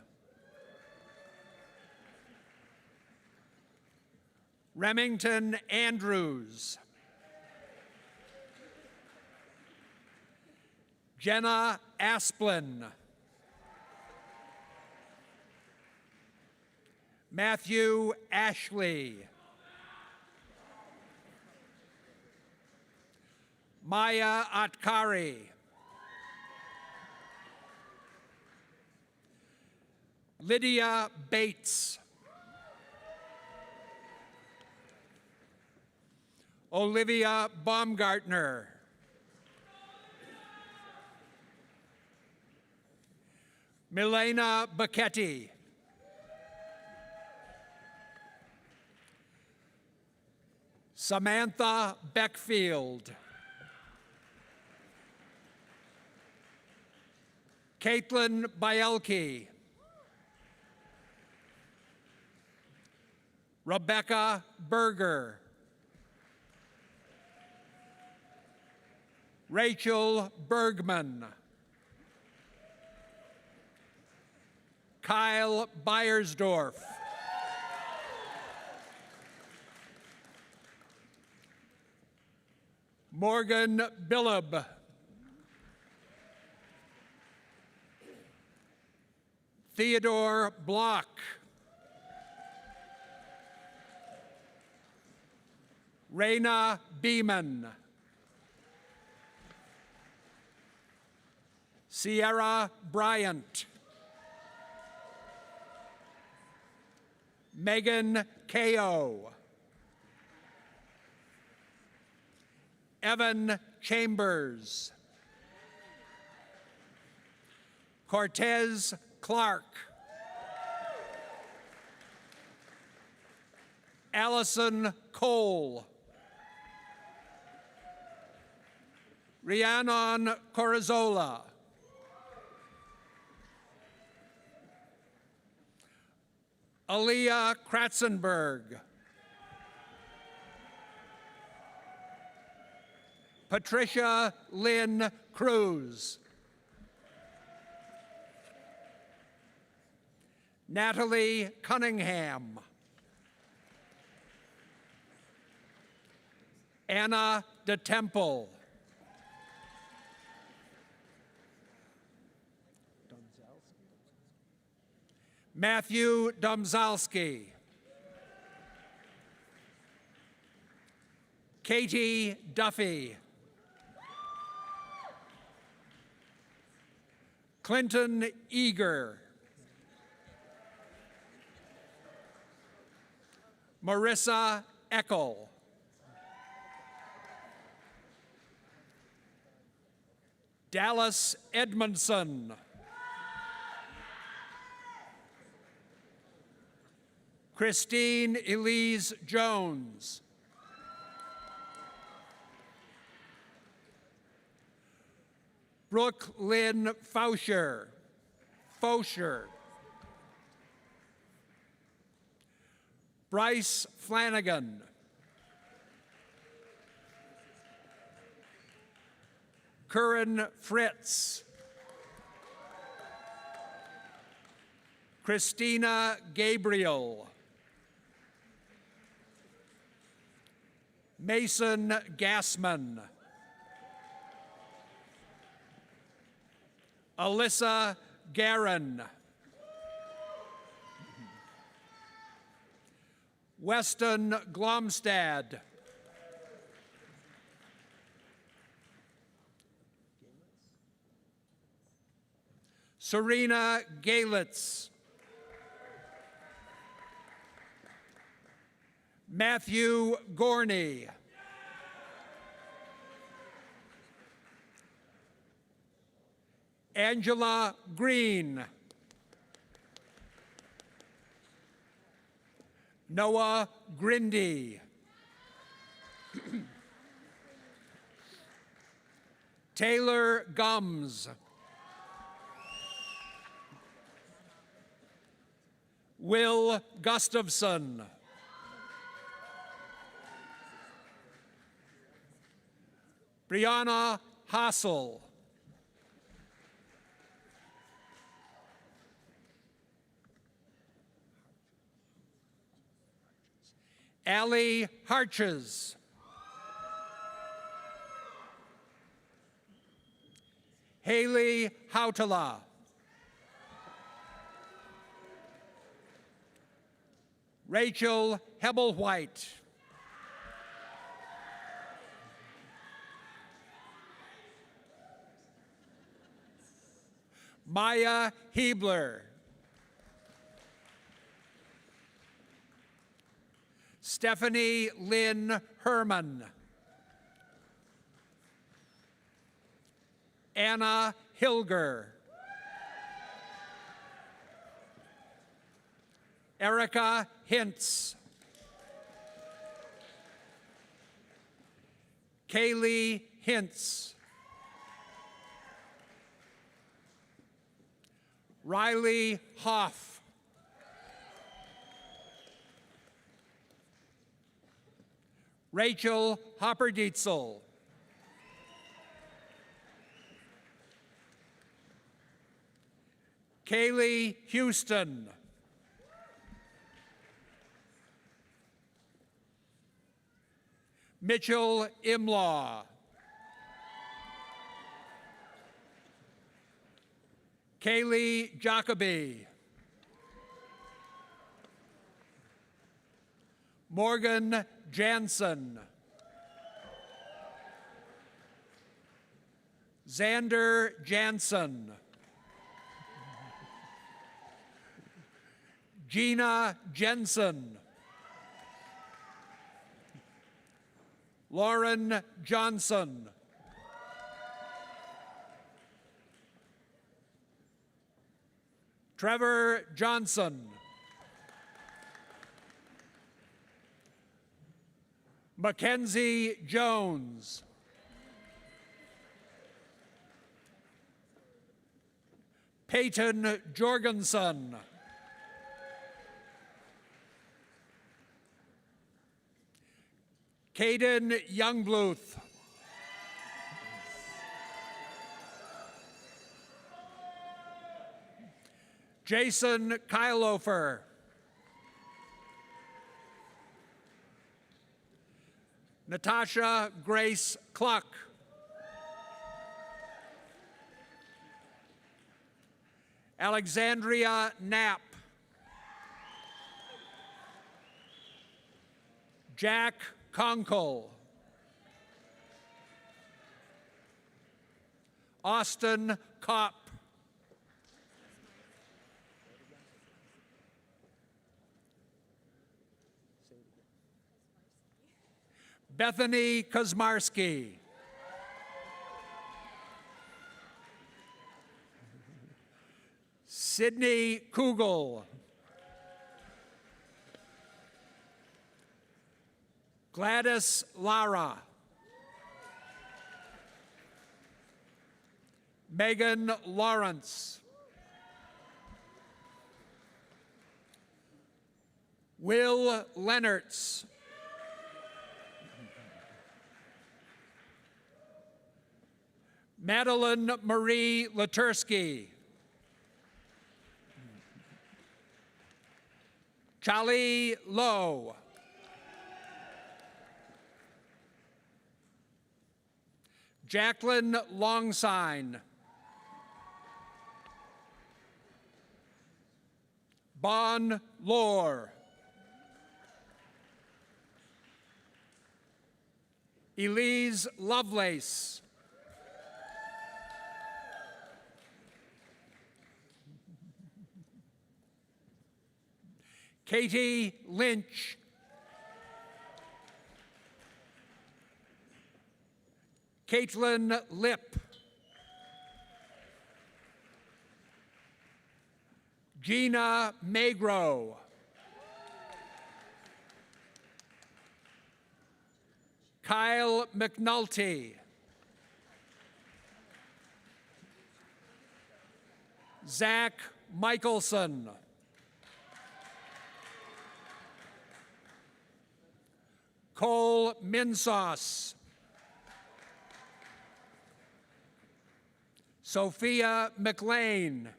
Remington Andrews. Jenna Asplin. Matthew Ashley. Maya Atkari. Lydia Bates. Olivia Baumgartner. Milena Bacchetti. Samantha Beckfield. Caitlin Bielke. Rebecca Berger. Rachel Bergman. Kyle Beiersdorf. Morgan Billub. Theodore Block. Raina Beeman. Sierra Bryant. Megan Kao. Evan Chambers. Cortez Clark. Allison Cole. Rhiannon Corazola. Aaliyah Kratzenberg. Patricia Lynn Cruz. Natalie Cunningham. Anna DeTemple. Matthew Domzalski. Katie Duffy. Clinton Eager. Marissa Eckel. Dallas Edmondson. Christine Elise Jones. Brooke Lynn Faucher. Bryce Flanagan. Curran Fritz. Christina Gabriel. Mason Gassman. Alyssa Garin. Weston Glomstad. Serena Galitz. Matthew Gorney. Angela Green. Noah Grindy. Taylor Gums. Will Gustafson. Brianna Hassel. Allie Harches. Haley Hautala. Rachel Hebblewhite. Maya Hebler. Stephanie Lynn Herman. Anna Hilger. Erica Hintz. Kaylee Hintz. Riley Hoff. Rachel Hopperdietzel. Kaylee Houston. Mitchell Imlaw. Kaylee Jacoby. Morgan Jansen. Xander Jansen. Gina Jensen. Lauren Johnson. Trevor Johnson. Mackenzie Jones. Peyton Jorgensen. Caden Youngbluth. Jason Kylofer. Natasha Grace Cluck. Alexandria Knapp. Jack Conkle. Austin Kopp. Bethany Kozmarski. Sydney Kugel. Gladys Lara. Megan Lawrence. Will Lennertz. Madeline Marie Latursky. Charlie Lowe. Jacqueline Longsign. Bon Lore. Elise Lovelace. Katie Lynch. Caitlin Lip. Gina Magro. Kyle McNulty. Zach Michelson. Cole Minsos. Sophia McLean.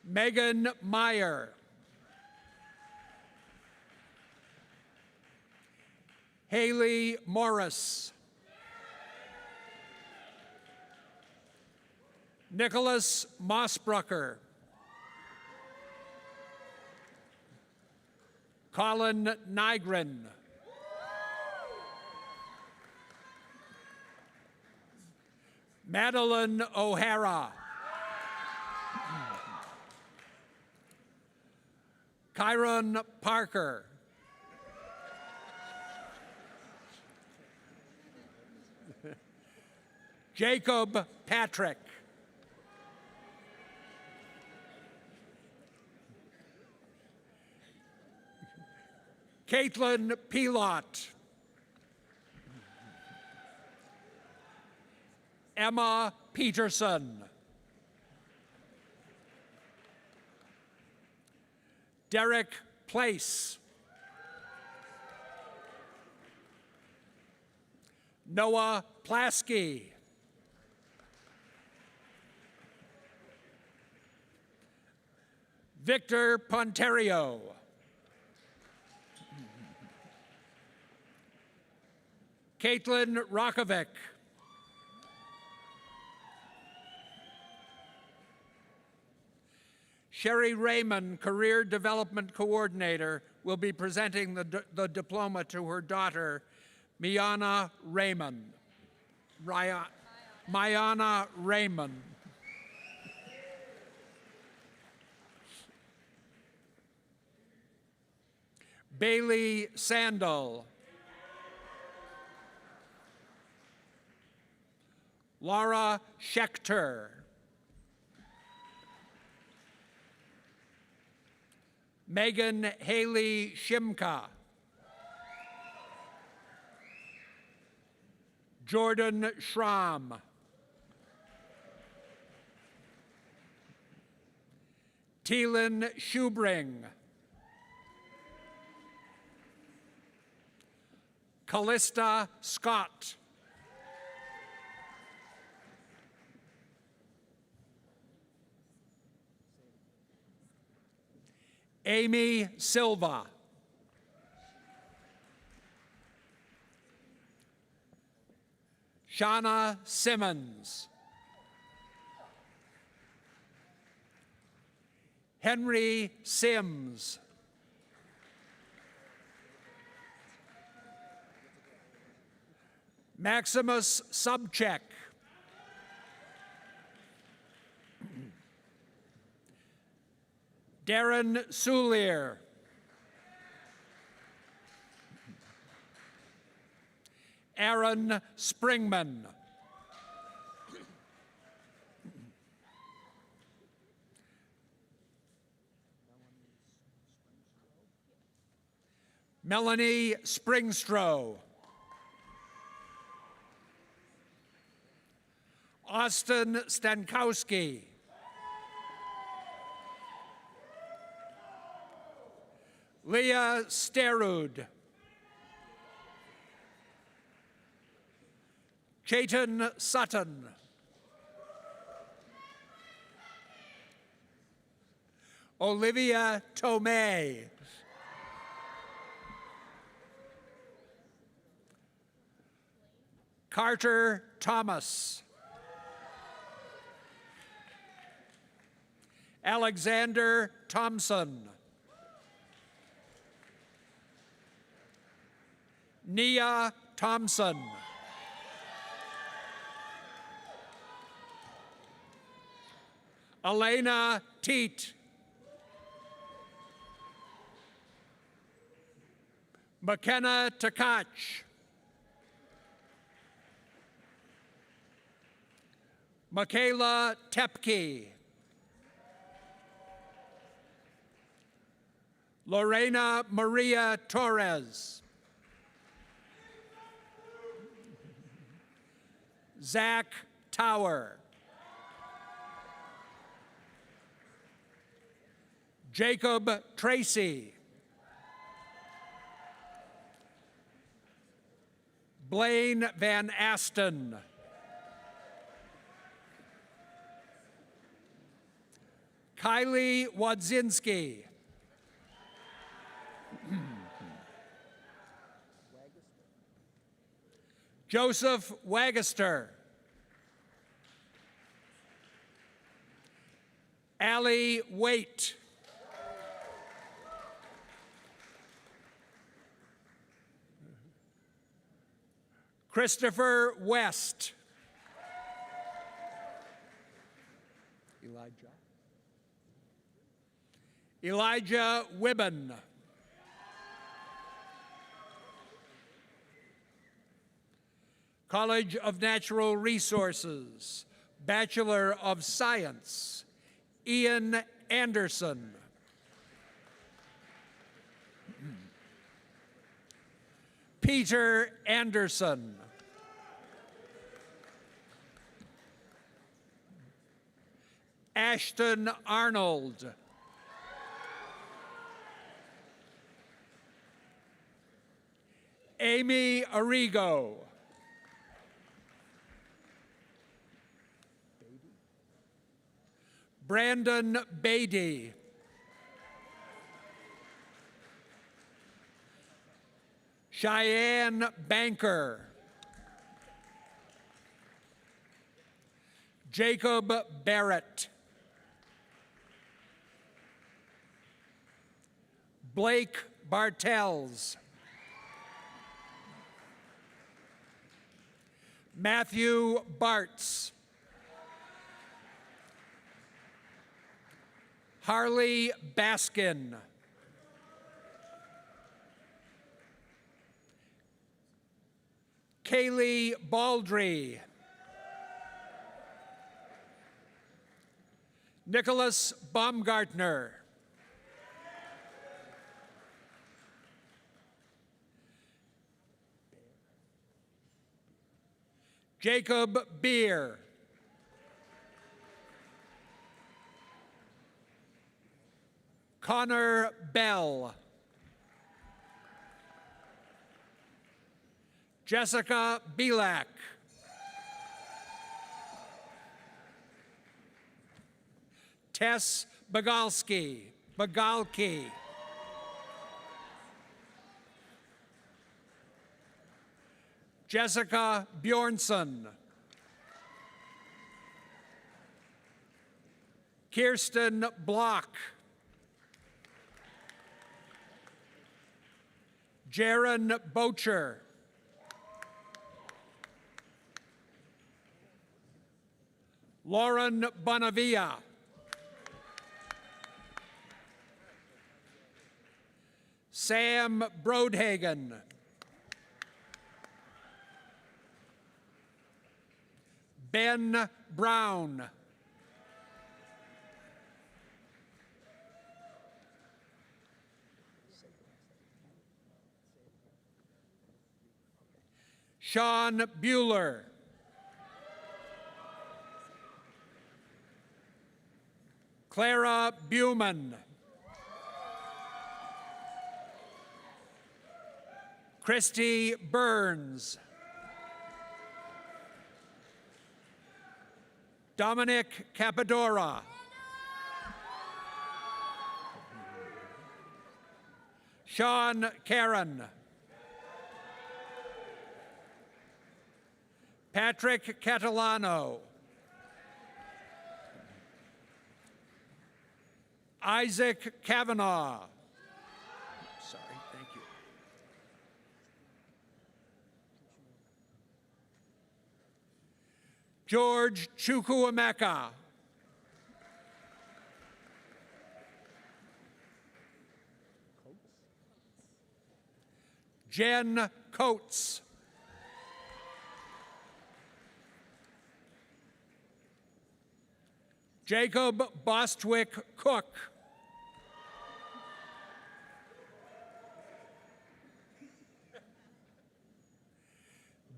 Megan Meyer. Haley Morris. Nicholas Mossbrucker. Colin Nygren. Madeline O'Hara. Kyron Parker. Jacob Patrick. Caitlin Pilot. Emma Peterson. Derek Place. Noah Plasky. Victor Ponterio. Caitlin Rockovic. Sherry Raymond, Career Development Coordinator, will be presenting the diploma to her daughter, Mayana Raymond. Mayana Raymond. Bailey Sandal. Laura Schechter. Megan Haley Shimka. Jordan Schramm. Teelan Schubring. Callista Scott. Amy Silva. Shauna Simmons. Henry Sims. Maximus Subcheck. Darren Sulier. Aaron Springman. Melanie Springstrow. Austin Stankowski. Leah Sterud. Chayton Sutton. Olivia Tomei. Carter Thomas. Alexander Thompson. Nia Thompson. Elena Teat. McKenna Takach. Michaela Tepke. Lorena Maria Torres. Zach Tower. Jacob Tracy. Blaine Van Asten. Kylie Wadzinski. Joseph Wagaster. Allie Waite. Christopher West. Elijah Wibben. College of Natural Resources, Bachelor of Science, Ian Anderson. Peter Anderson. Ashton Arnold. Amy Arrigo. Brandon Beatty. Cheyenne Banker. Jacob Barrett. Blake Bartels. Matthew Bartz. Harley Baskin. Kaylee Baldry. Nicholas Baumgartner. Jacob Beer. Connor Bell. Jessica Belak. Tess Bagalski. Jessica Bjornson. Kirsten Block. Jaron Bocher. Lauren Bonavia. Sam Brodhagen. Ben Brown. Sean Bueller. Clara Buman. Christy Burns. Dominic Capadora. Sean Karen. Patrick Catalano. Isaac Kavanaugh. Sorry, thank you. George Chukwuemeka. Jen Coates. Jacob Bostwick Cook.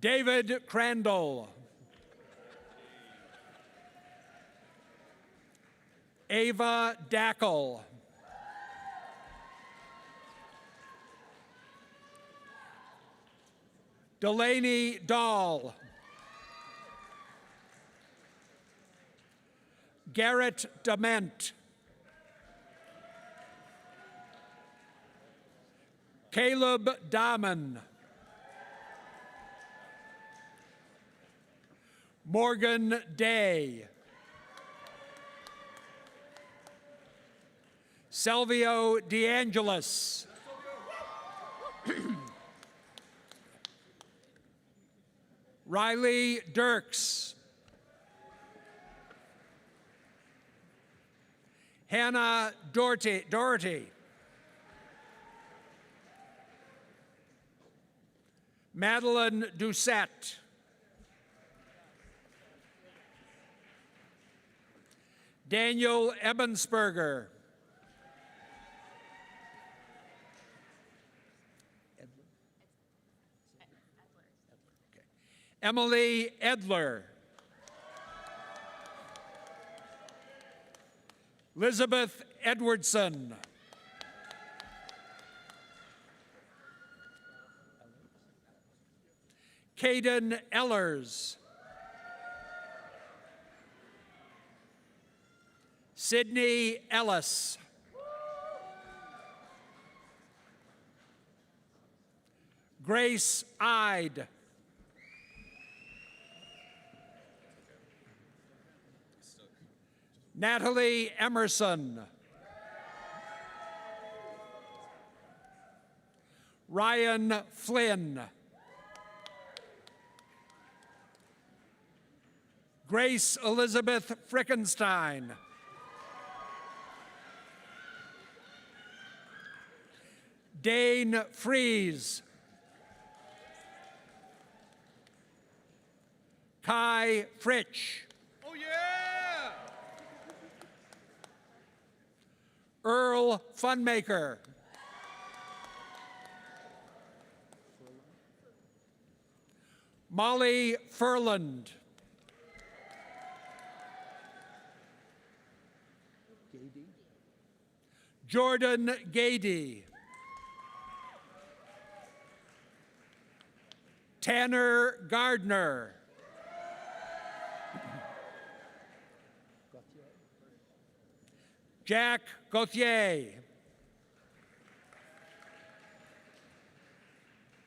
David Crandall. Ava Dackel. Delaney Dahl. Garrett Dement. Caleb Dahman. Morgan Day. Salvio DeAngelis. Riley Dirks. Hannah Doherty. Madeline Doucette. Daniel Ebensberger. Emily Edler. Elizabeth Edwardson. Caden Ellers. Sydney Ellis. Grace Ide. Natalie Emerson. Ryan Flynn. Grace Elizabeth Frickenstein. Dane Fries. Kai Fritsch. Oh, yeah! Earl Funmaker. Molly Furland. Jordan Gady. Tanner Gardner. Jack Gauthier.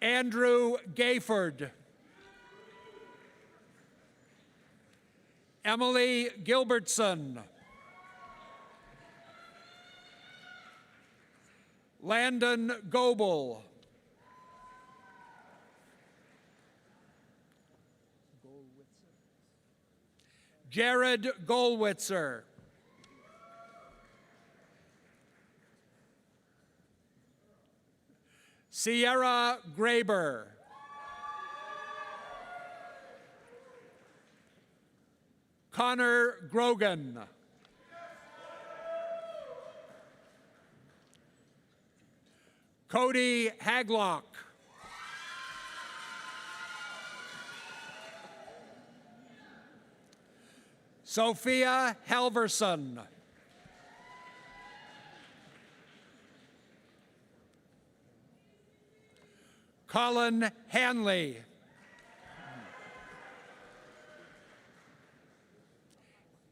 Andrew Gayford. Emily Gilbertson. Landon Goebel. Jared Golwitzer. Sierra Graber. Connor Grogan. Cody Haglock. Sophia Halverson. Colin Hanley.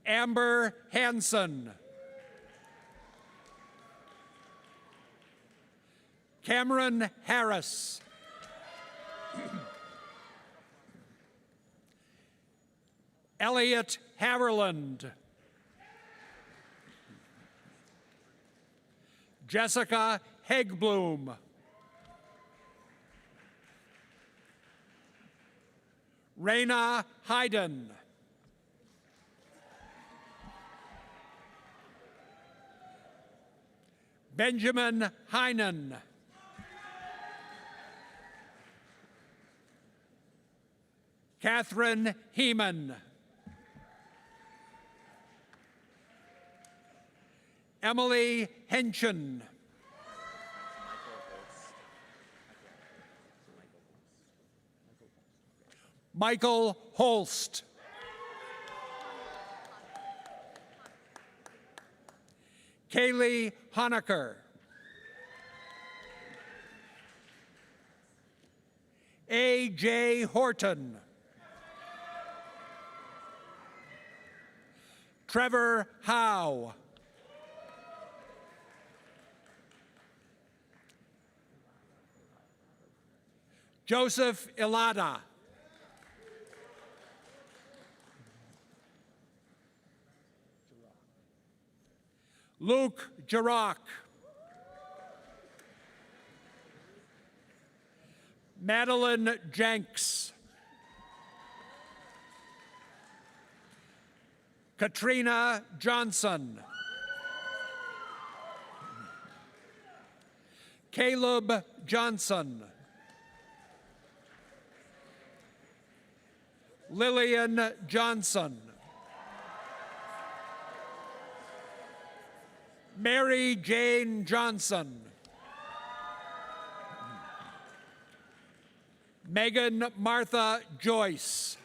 Amber Hanson. Cameron Harris. Elliot Haverland. Jessica Hegblum. Raina Hayden. Benjamin Heinen. Catherine Heeman. Emily Henschen. Michael Holst. Kaylee Honecker. A.J. Horton. Trevor Howe. Joseph Ilada. Luke Jarock. Madeline Jenks. Katrina Johnson. Caleb Johnson. Lillian Johnson. Mary Jane Johnson. Megan Martha Joyce.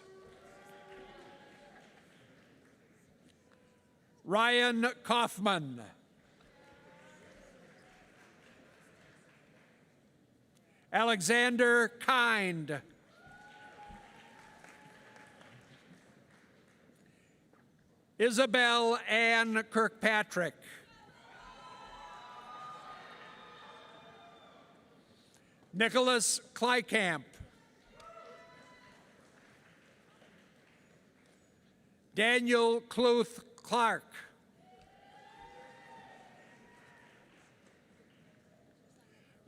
Ryan Kaufman. Alexander Kind. Isabel Ann Kirkpatrick. Nicholas Kleikamp. Daniel Cluth Clark.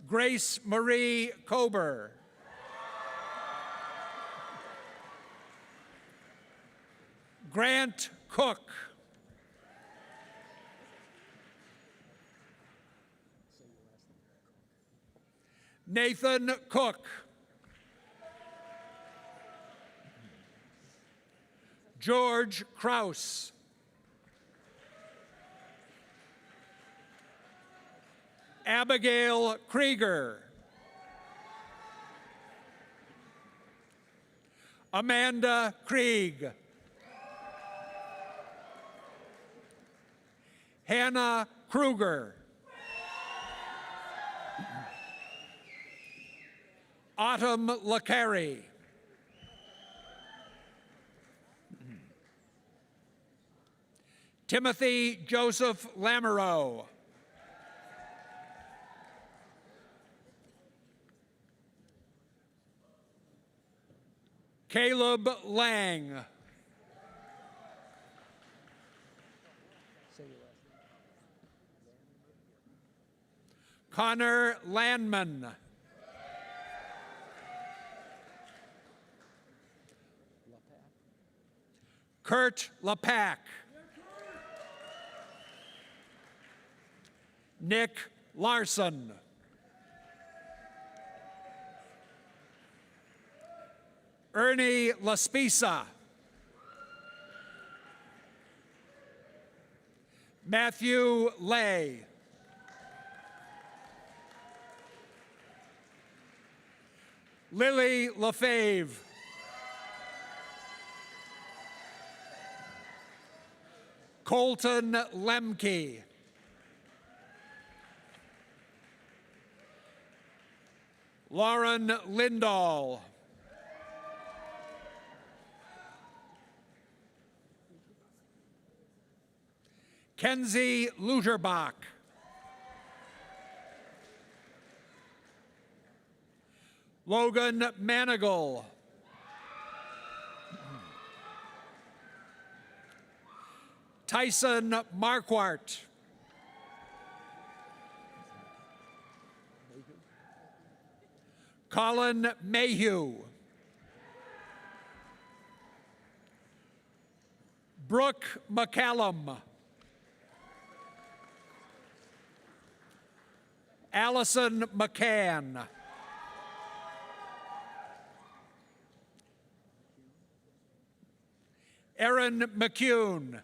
Grace Marie Kober. Grant Cook. Nathan Cook. George Kraus. Abigail Krieger. Amanda Krieg. Hannah Kruger. Autumn LaCarrie. Timothy Joseph Lamoureux. Caleb Lang. Connor Landman. Kurt Lepak. Nick Larson. Ernie Laspisa. Matthew Lay. Lily LaFave. Colton Lemke. Lauren Lindahl. Kenzie Luterbach. Logan Manigal. Tyson Marquardt. Colin Mayhew. Brooke McCallum. Allison McCann. Aaron McCune.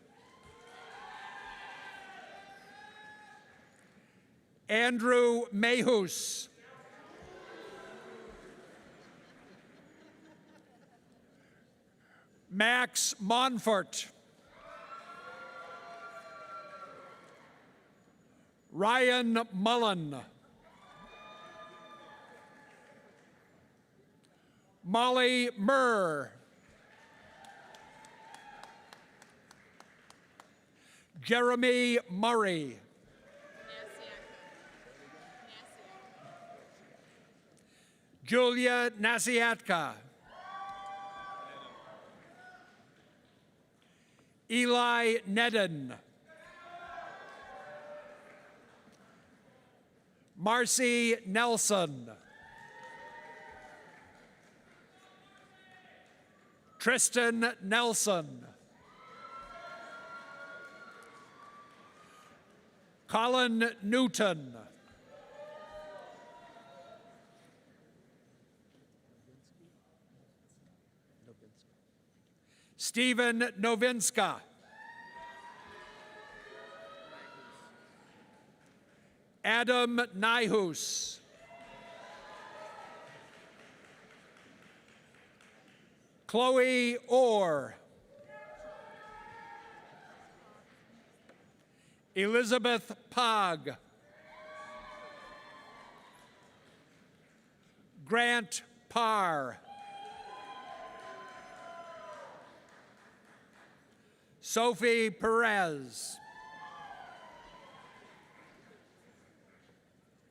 Andrew Mayhus. Max Monfort. Ryan Mullen. Molly Murr. Jeremy Murray. Julia Nasiatka. Eli Nedden. Marcy Nelson. Tristan Nelson. Colin Newton. Stephen Novinska. Adam Nyhus. Chloe Orr. Elizabeth Pog. Grant Parr. Sophie Perez.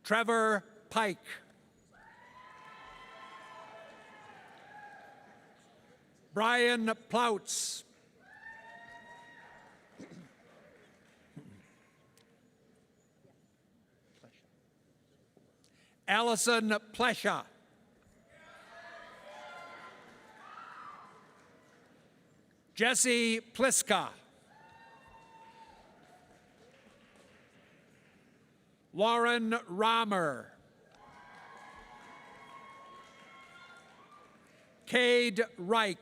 Trevor Pike. Brian Plautz. Allison Plesha. Jesse Pliska. Lauren Romer. Cade Reich.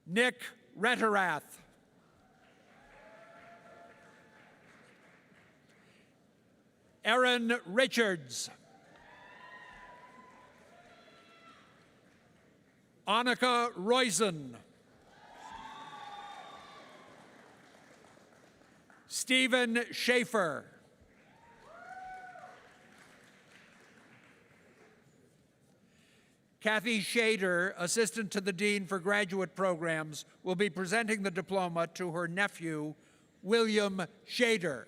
Nick Retterath. Erin Richards. Annika Roizen. Stephen Schaefer. Kathy Shader, Assistant to the Dean for Graduate Programs, will be presenting the diploma to her nephew, William Shader.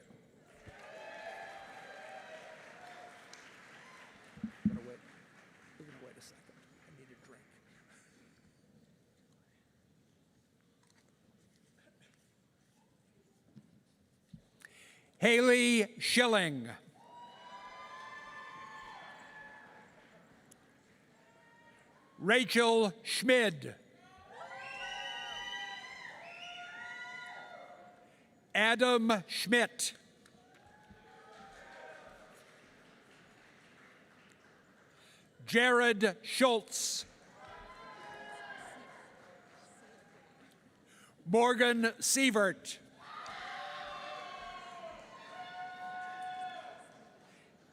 Wait a second. I need a drink. Haley Schilling. Rachel Schmid. Adam Schmidt. Jared Schultz. Morgan Sievert.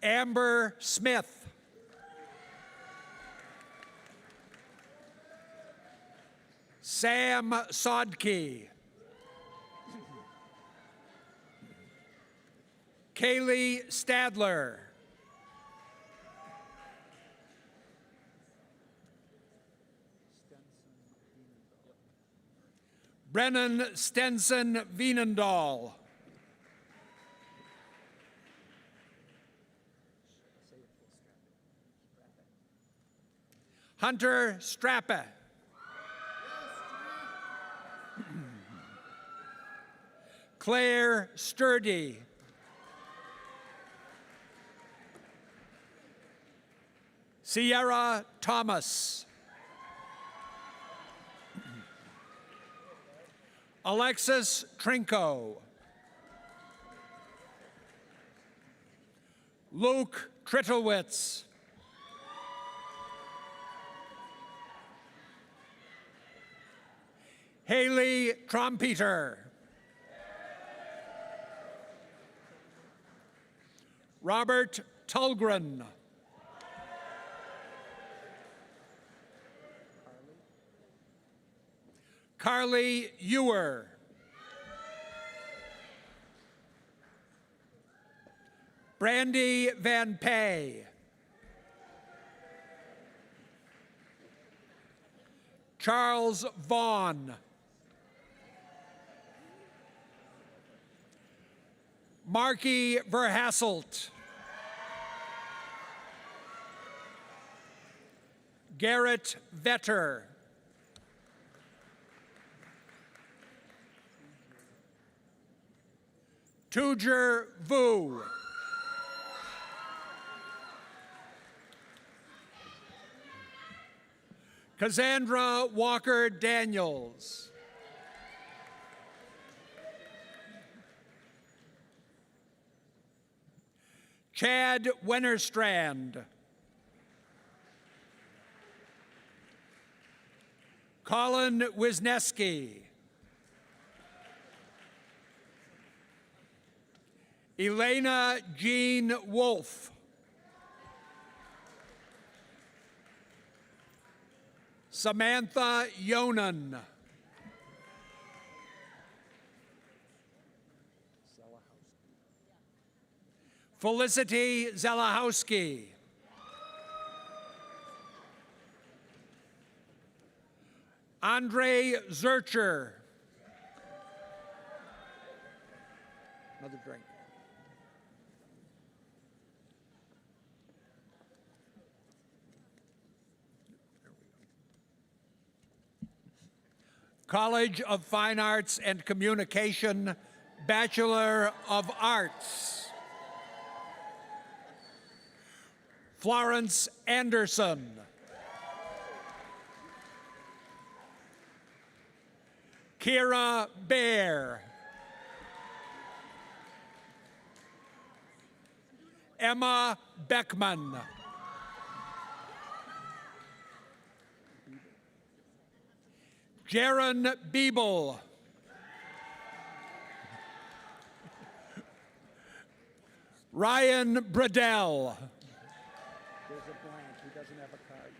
Amber Smith. Sam Sodke. Kaylee Stadler. Brennan Stenson Wienendahl. Hunter Strappe. Claire Sturdy. Sierra Thomas. Alexis Trinko. Luke Trittlewitz. Haley Trompeter. Robert Tulgren. Carly Ewer. Brandy Van Pay. Charles Vaughn. Marky Verhasselt. Garrett Vetter. Tujer Vu. Cassandra Walker Daniels. Chad Wennerstrand. Colin Wisniewski. Elena Jean Wolf. Samantha Yonan. Felicity Zelahowski. Andre Zurcher. Another drink. College of Fine Arts and Communication, Bachelor of Arts. Florence Anderson. Kira Bear. Emma Beckman. Jaron Biebel. Ryan Bradell. There's a blank. He doesn't have a card.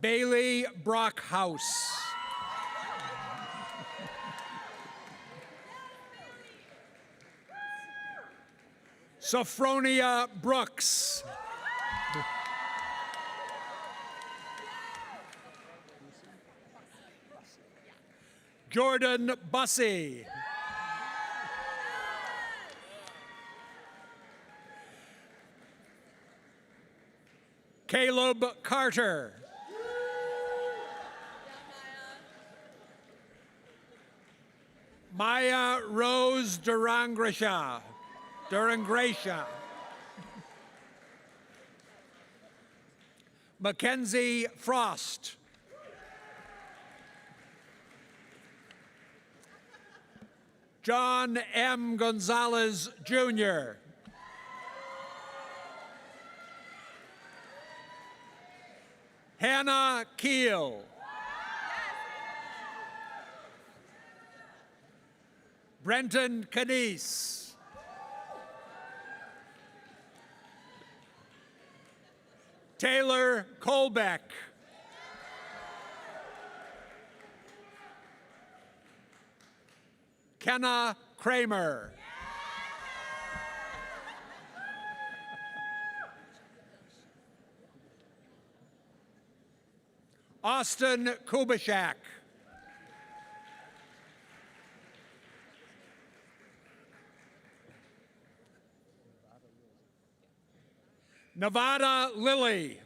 Bailey Brockhouse. Sophronia Brooks. Jordan Bussey. Caleb Carter. Maya Rose Durangresha. Mackenzie Frost. John M. Gonzalez, Jr. Hannah Keel. Brenton Canese. Taylor Colbeck. Kenna Kramer. Austin Kubishak. Nevada Lilly.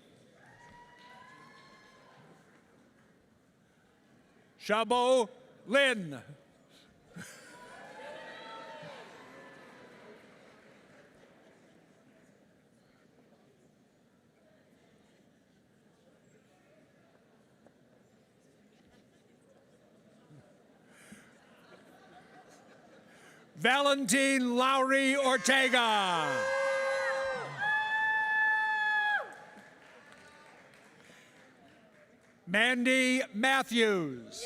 Shabo Lynn. Valentine Lowry Ortega. Mandy Matthews.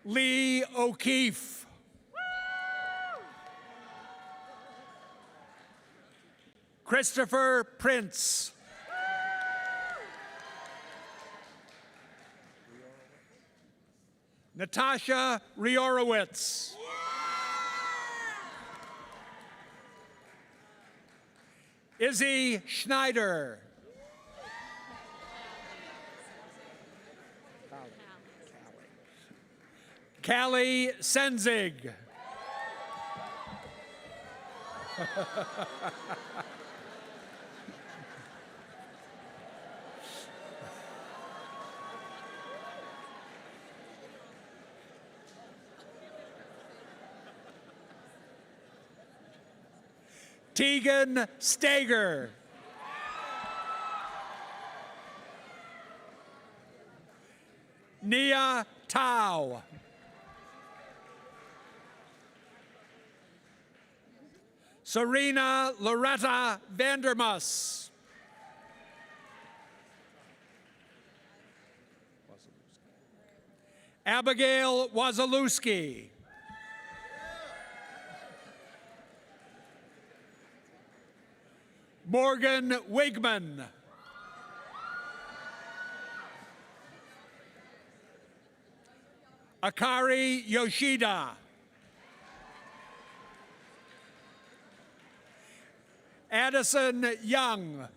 Lee O'Keefe. Christopher Prince. Natasha Riorowitz. Izzy Schneider. Callie Senzig. Tegan Stager. Nia Tao. Serena Loretta Vandermus. Abigail Wazalewski. Morgan Wigman. Akari Yoshida. Addison Young.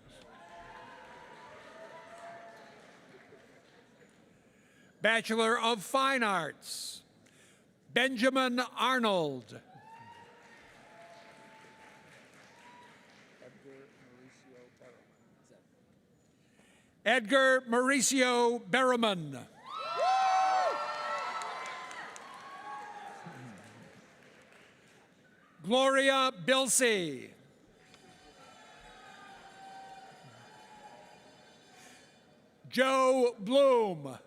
Bachelor of Fine Arts, Benjamin Arnold. Edgar Mauricio Edgar Mauricio Berriman. Gloria Bilsey. Joe Bloom.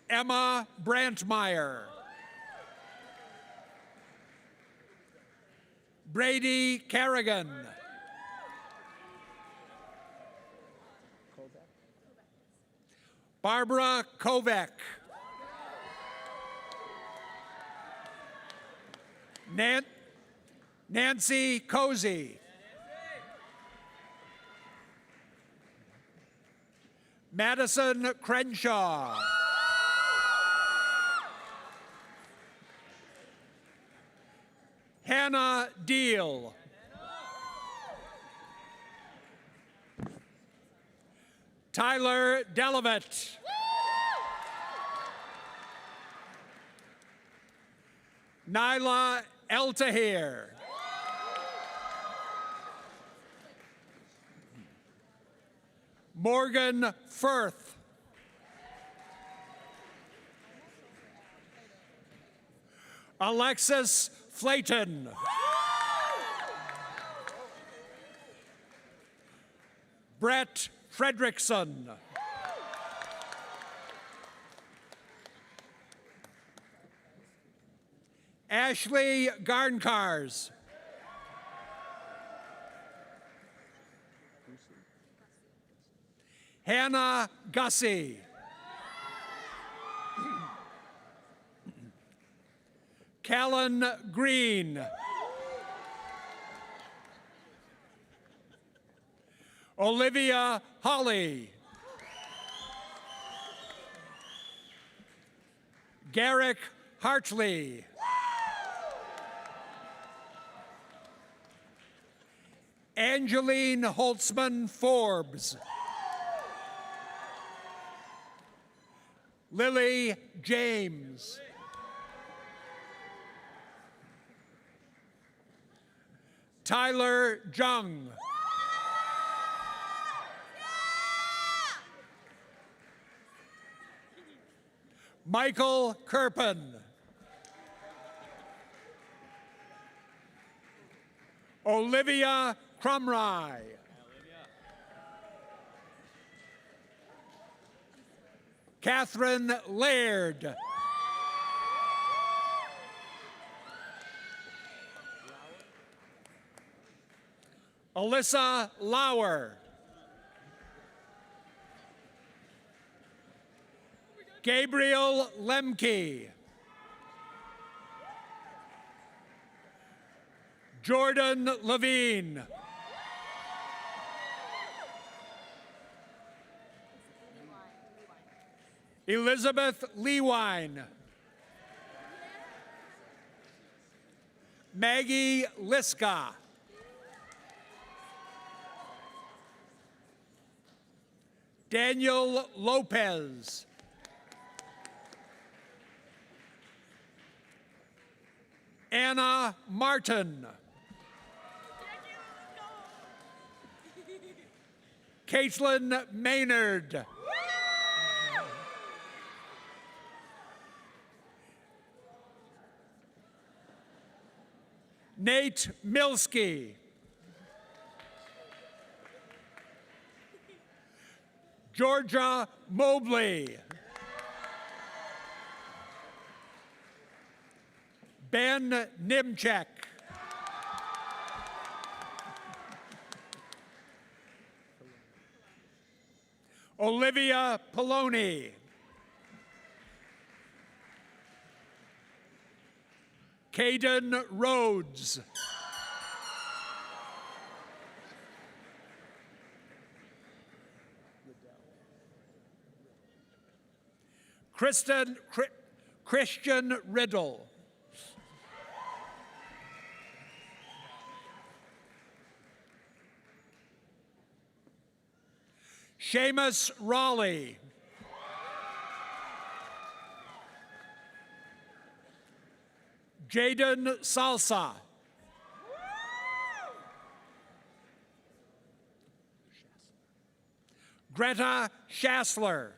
Emma Brantmeyer. Brady Carrigan. Barbara Kovac. Nancy Cozy. Madison Crenshaw. Hannah Deal. Tyler Delavet. Nyla Eltahir. Morgan Firth. Alexis Flayton. Brett Fredrickson. Ashley Garncars. Hannah Gussie. Callan Green. Olivia Holly. Garrick Hartley. Angeline Holtzman Forbes. Lily James. Tyler Jung. Michael Kerpen. Olivia Crumry. Catherine Laird. Alyssa Lauer. Gabriel Lemke. Jordan Levine. Elizabeth Lewine. Maggie Liska. Daniel Lopez. Anna Martin. Caitlin Maynard. Nate Milski. Georgia Mobley. Ben Nimchek. Olivia Poloni. Caden Rhodes. Christian Riddle. Seamus Raleigh. Jaden Salsa. Greta Chancellor.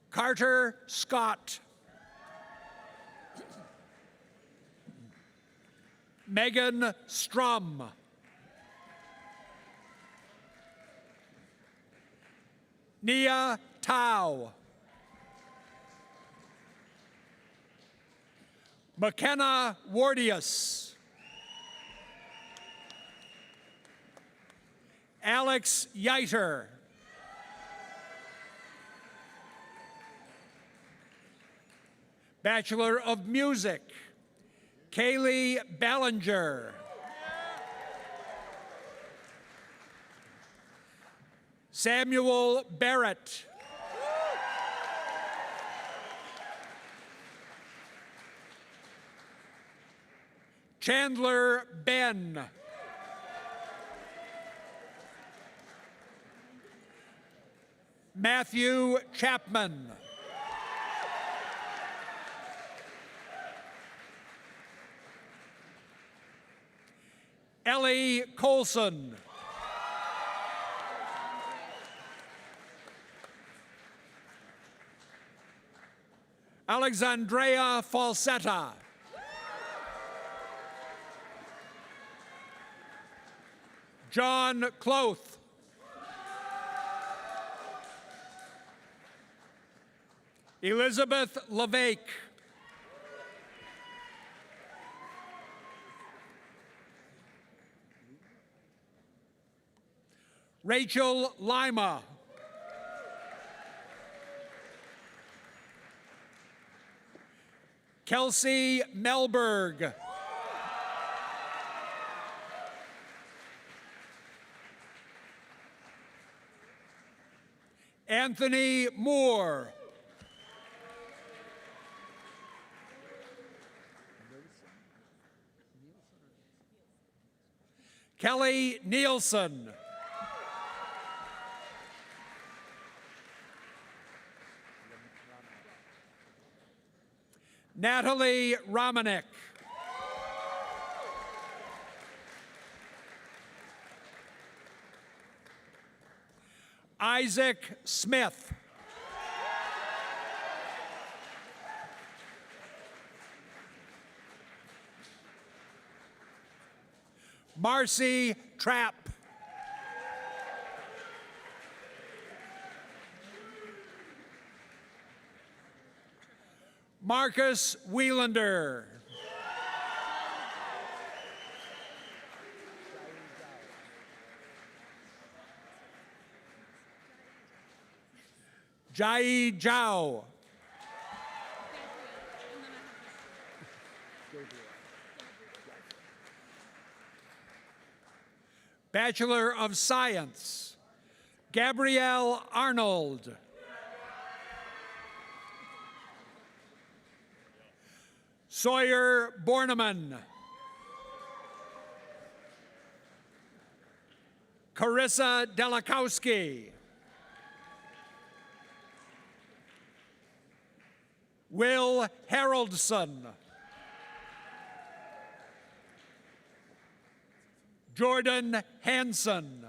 Carter Scott. Megan Strum. Nia Tao. McKenna Wardius. Alex Yeiter. Bachelor of Music, Kaylee Ballinger. Samuel Barrett. Chandler Ben. Matthew Chapman. Ellie Colson. Alexandrea Falsetta. John Cloth. Elizabeth LeVake. Rachel Lima. Kelsey Melberg. Anthony Moore. Kelly Nielsen. Natalie Romanek. Isaac Smith. Marcy Trapp. Marcus Wieslander. Jai Zhao. Bachelor of Science, Gabrielle Arnold. Sawyer Borneman. Carissa Delakowski. Will Haroldson. Jordan Hanson.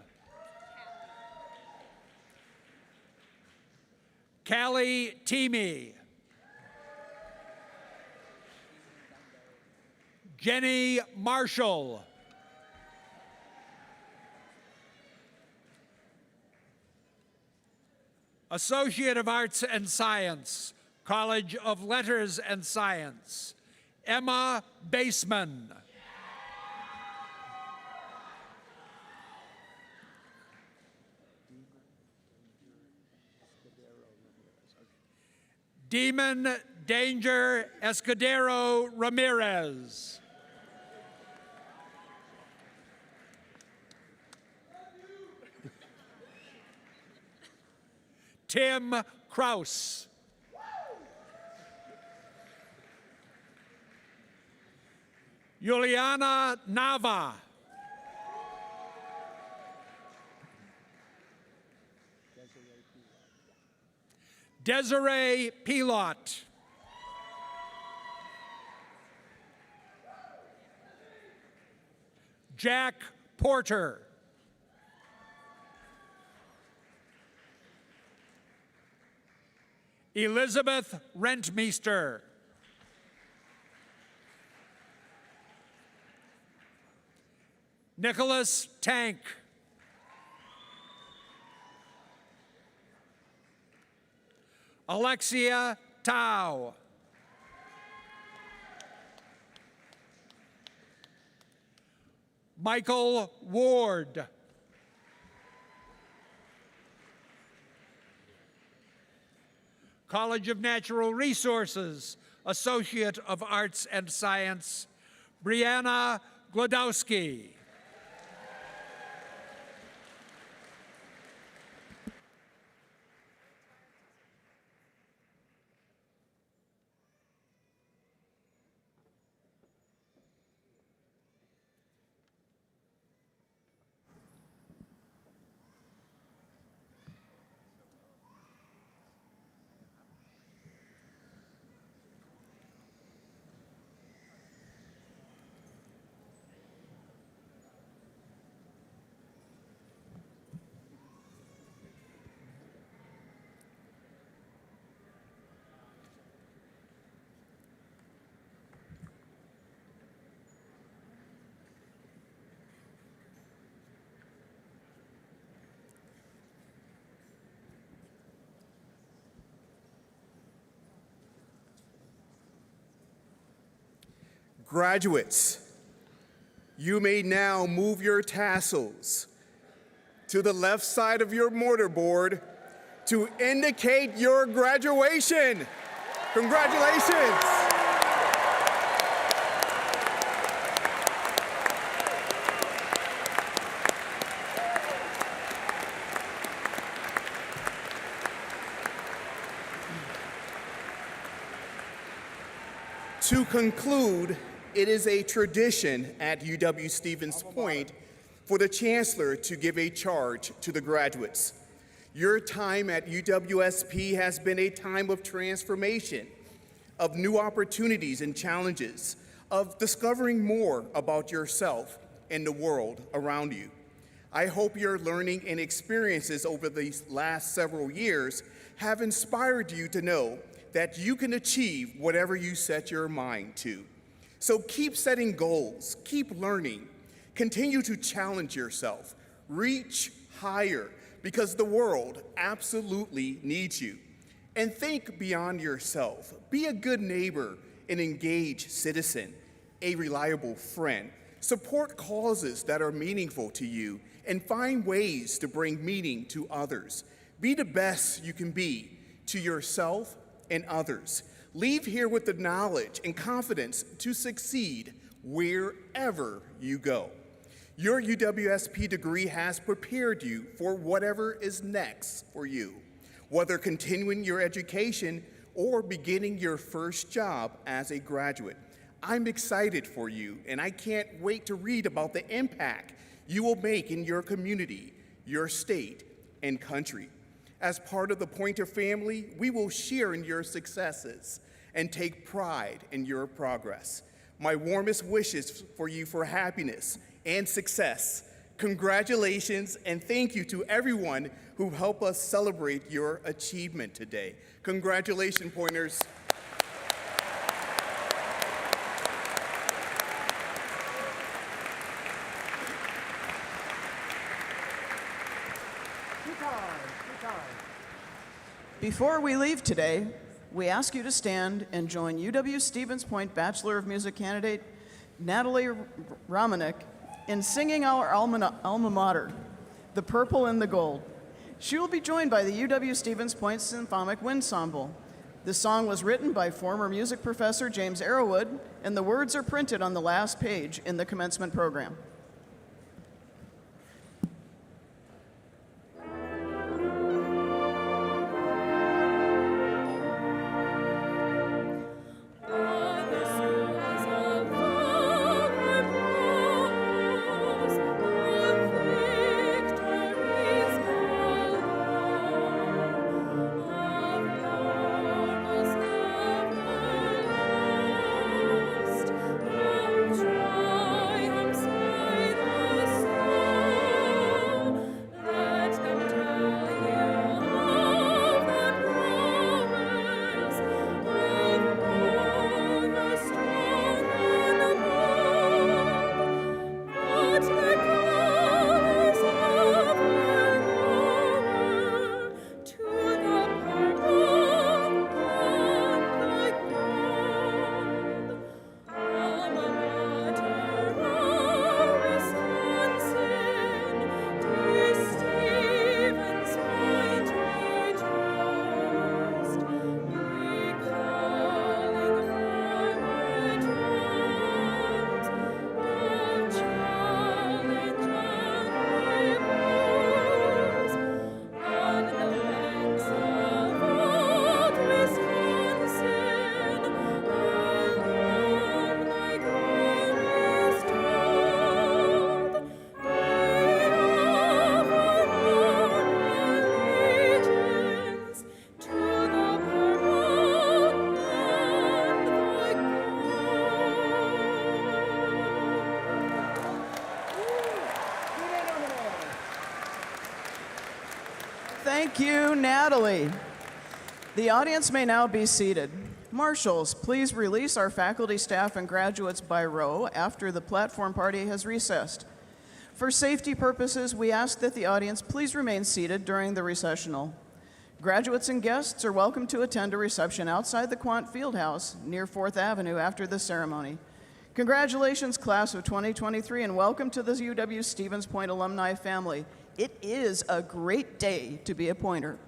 Callie Teamy. Jenny Marshall. Associate of Arts and Science, College of Letters and Science, Emma Baseman. Demon Danger Escudero Ramirez. Tim Kraus. Juliana Nava. Desiree Pilot. Jack Porter. Elizabeth Rentmeester. Nicholas Tank. Alexia Tao. Michael Ward. College of Natural Resources, Associate of Arts and Science, Brianna Glodowski. Graduates, you may now move your tassels to the left side of your mortarboard to indicate your graduation. Congratulations. To conclude, it is a tradition at UW-Stevens Point for the Chancellor to give a charge to the graduates. Your time at UWSP has been a time of transformation, of new opportunities and challenges, of discovering more about yourself and the world around you. I hope your learning and experiences over these last several years have inspired you to know that you can achieve whatever you set your mind to. So keep setting goals, keep learning, continue to challenge yourself, reach higher, because the world absolutely needs you. And think beyond yourself. Be a good neighbor, an engaged citizen, a reliable friend. Support causes that are meaningful to you and find ways to bring meaning to others. Be the best you can be to yourself and others. Leave here with the knowledge and confidence to succeed wherever you go. Your UWSP degree has prepared you for whatever is next for you, whether continuing your education or beginning your first job as a graduate. I'm excited for you, and I can't wait to read about the impact you will make in your community, your state, and country. As part of the Pointer family, we will share in your successes and take pride in your progress. My warmest wishes for you for happiness and success. Congratulations, and thank you to everyone who helped us celebrate your achievement today. Congratulations, Pointers. Before we leave today, we ask you to stand and join UW-Stevens Point Bachelor of Music candidate Natalie Romanek in singing our alma mater, The Purple and the Gold. She will be joined by the UW-Stevens Point Symphonic Windsongle. This song was written by former music professor James Arrowwood, and the words are printed on the last page in the commencement program. Thank you, Natalie. The audience may now be seated. Marshals, please release our faculty, staff, and graduates by row after the platform party has recessed. For safety purposes, we ask that the audience please remain seated during the recessional. Graduates and guests are welcome to attend a reception outside the Quant Fieldhouse near 4th Avenue after the ceremony. Congratulations, class of 2023, and welcome to the UW-Stevens Point alumni family. It is a great day to be a Pointer.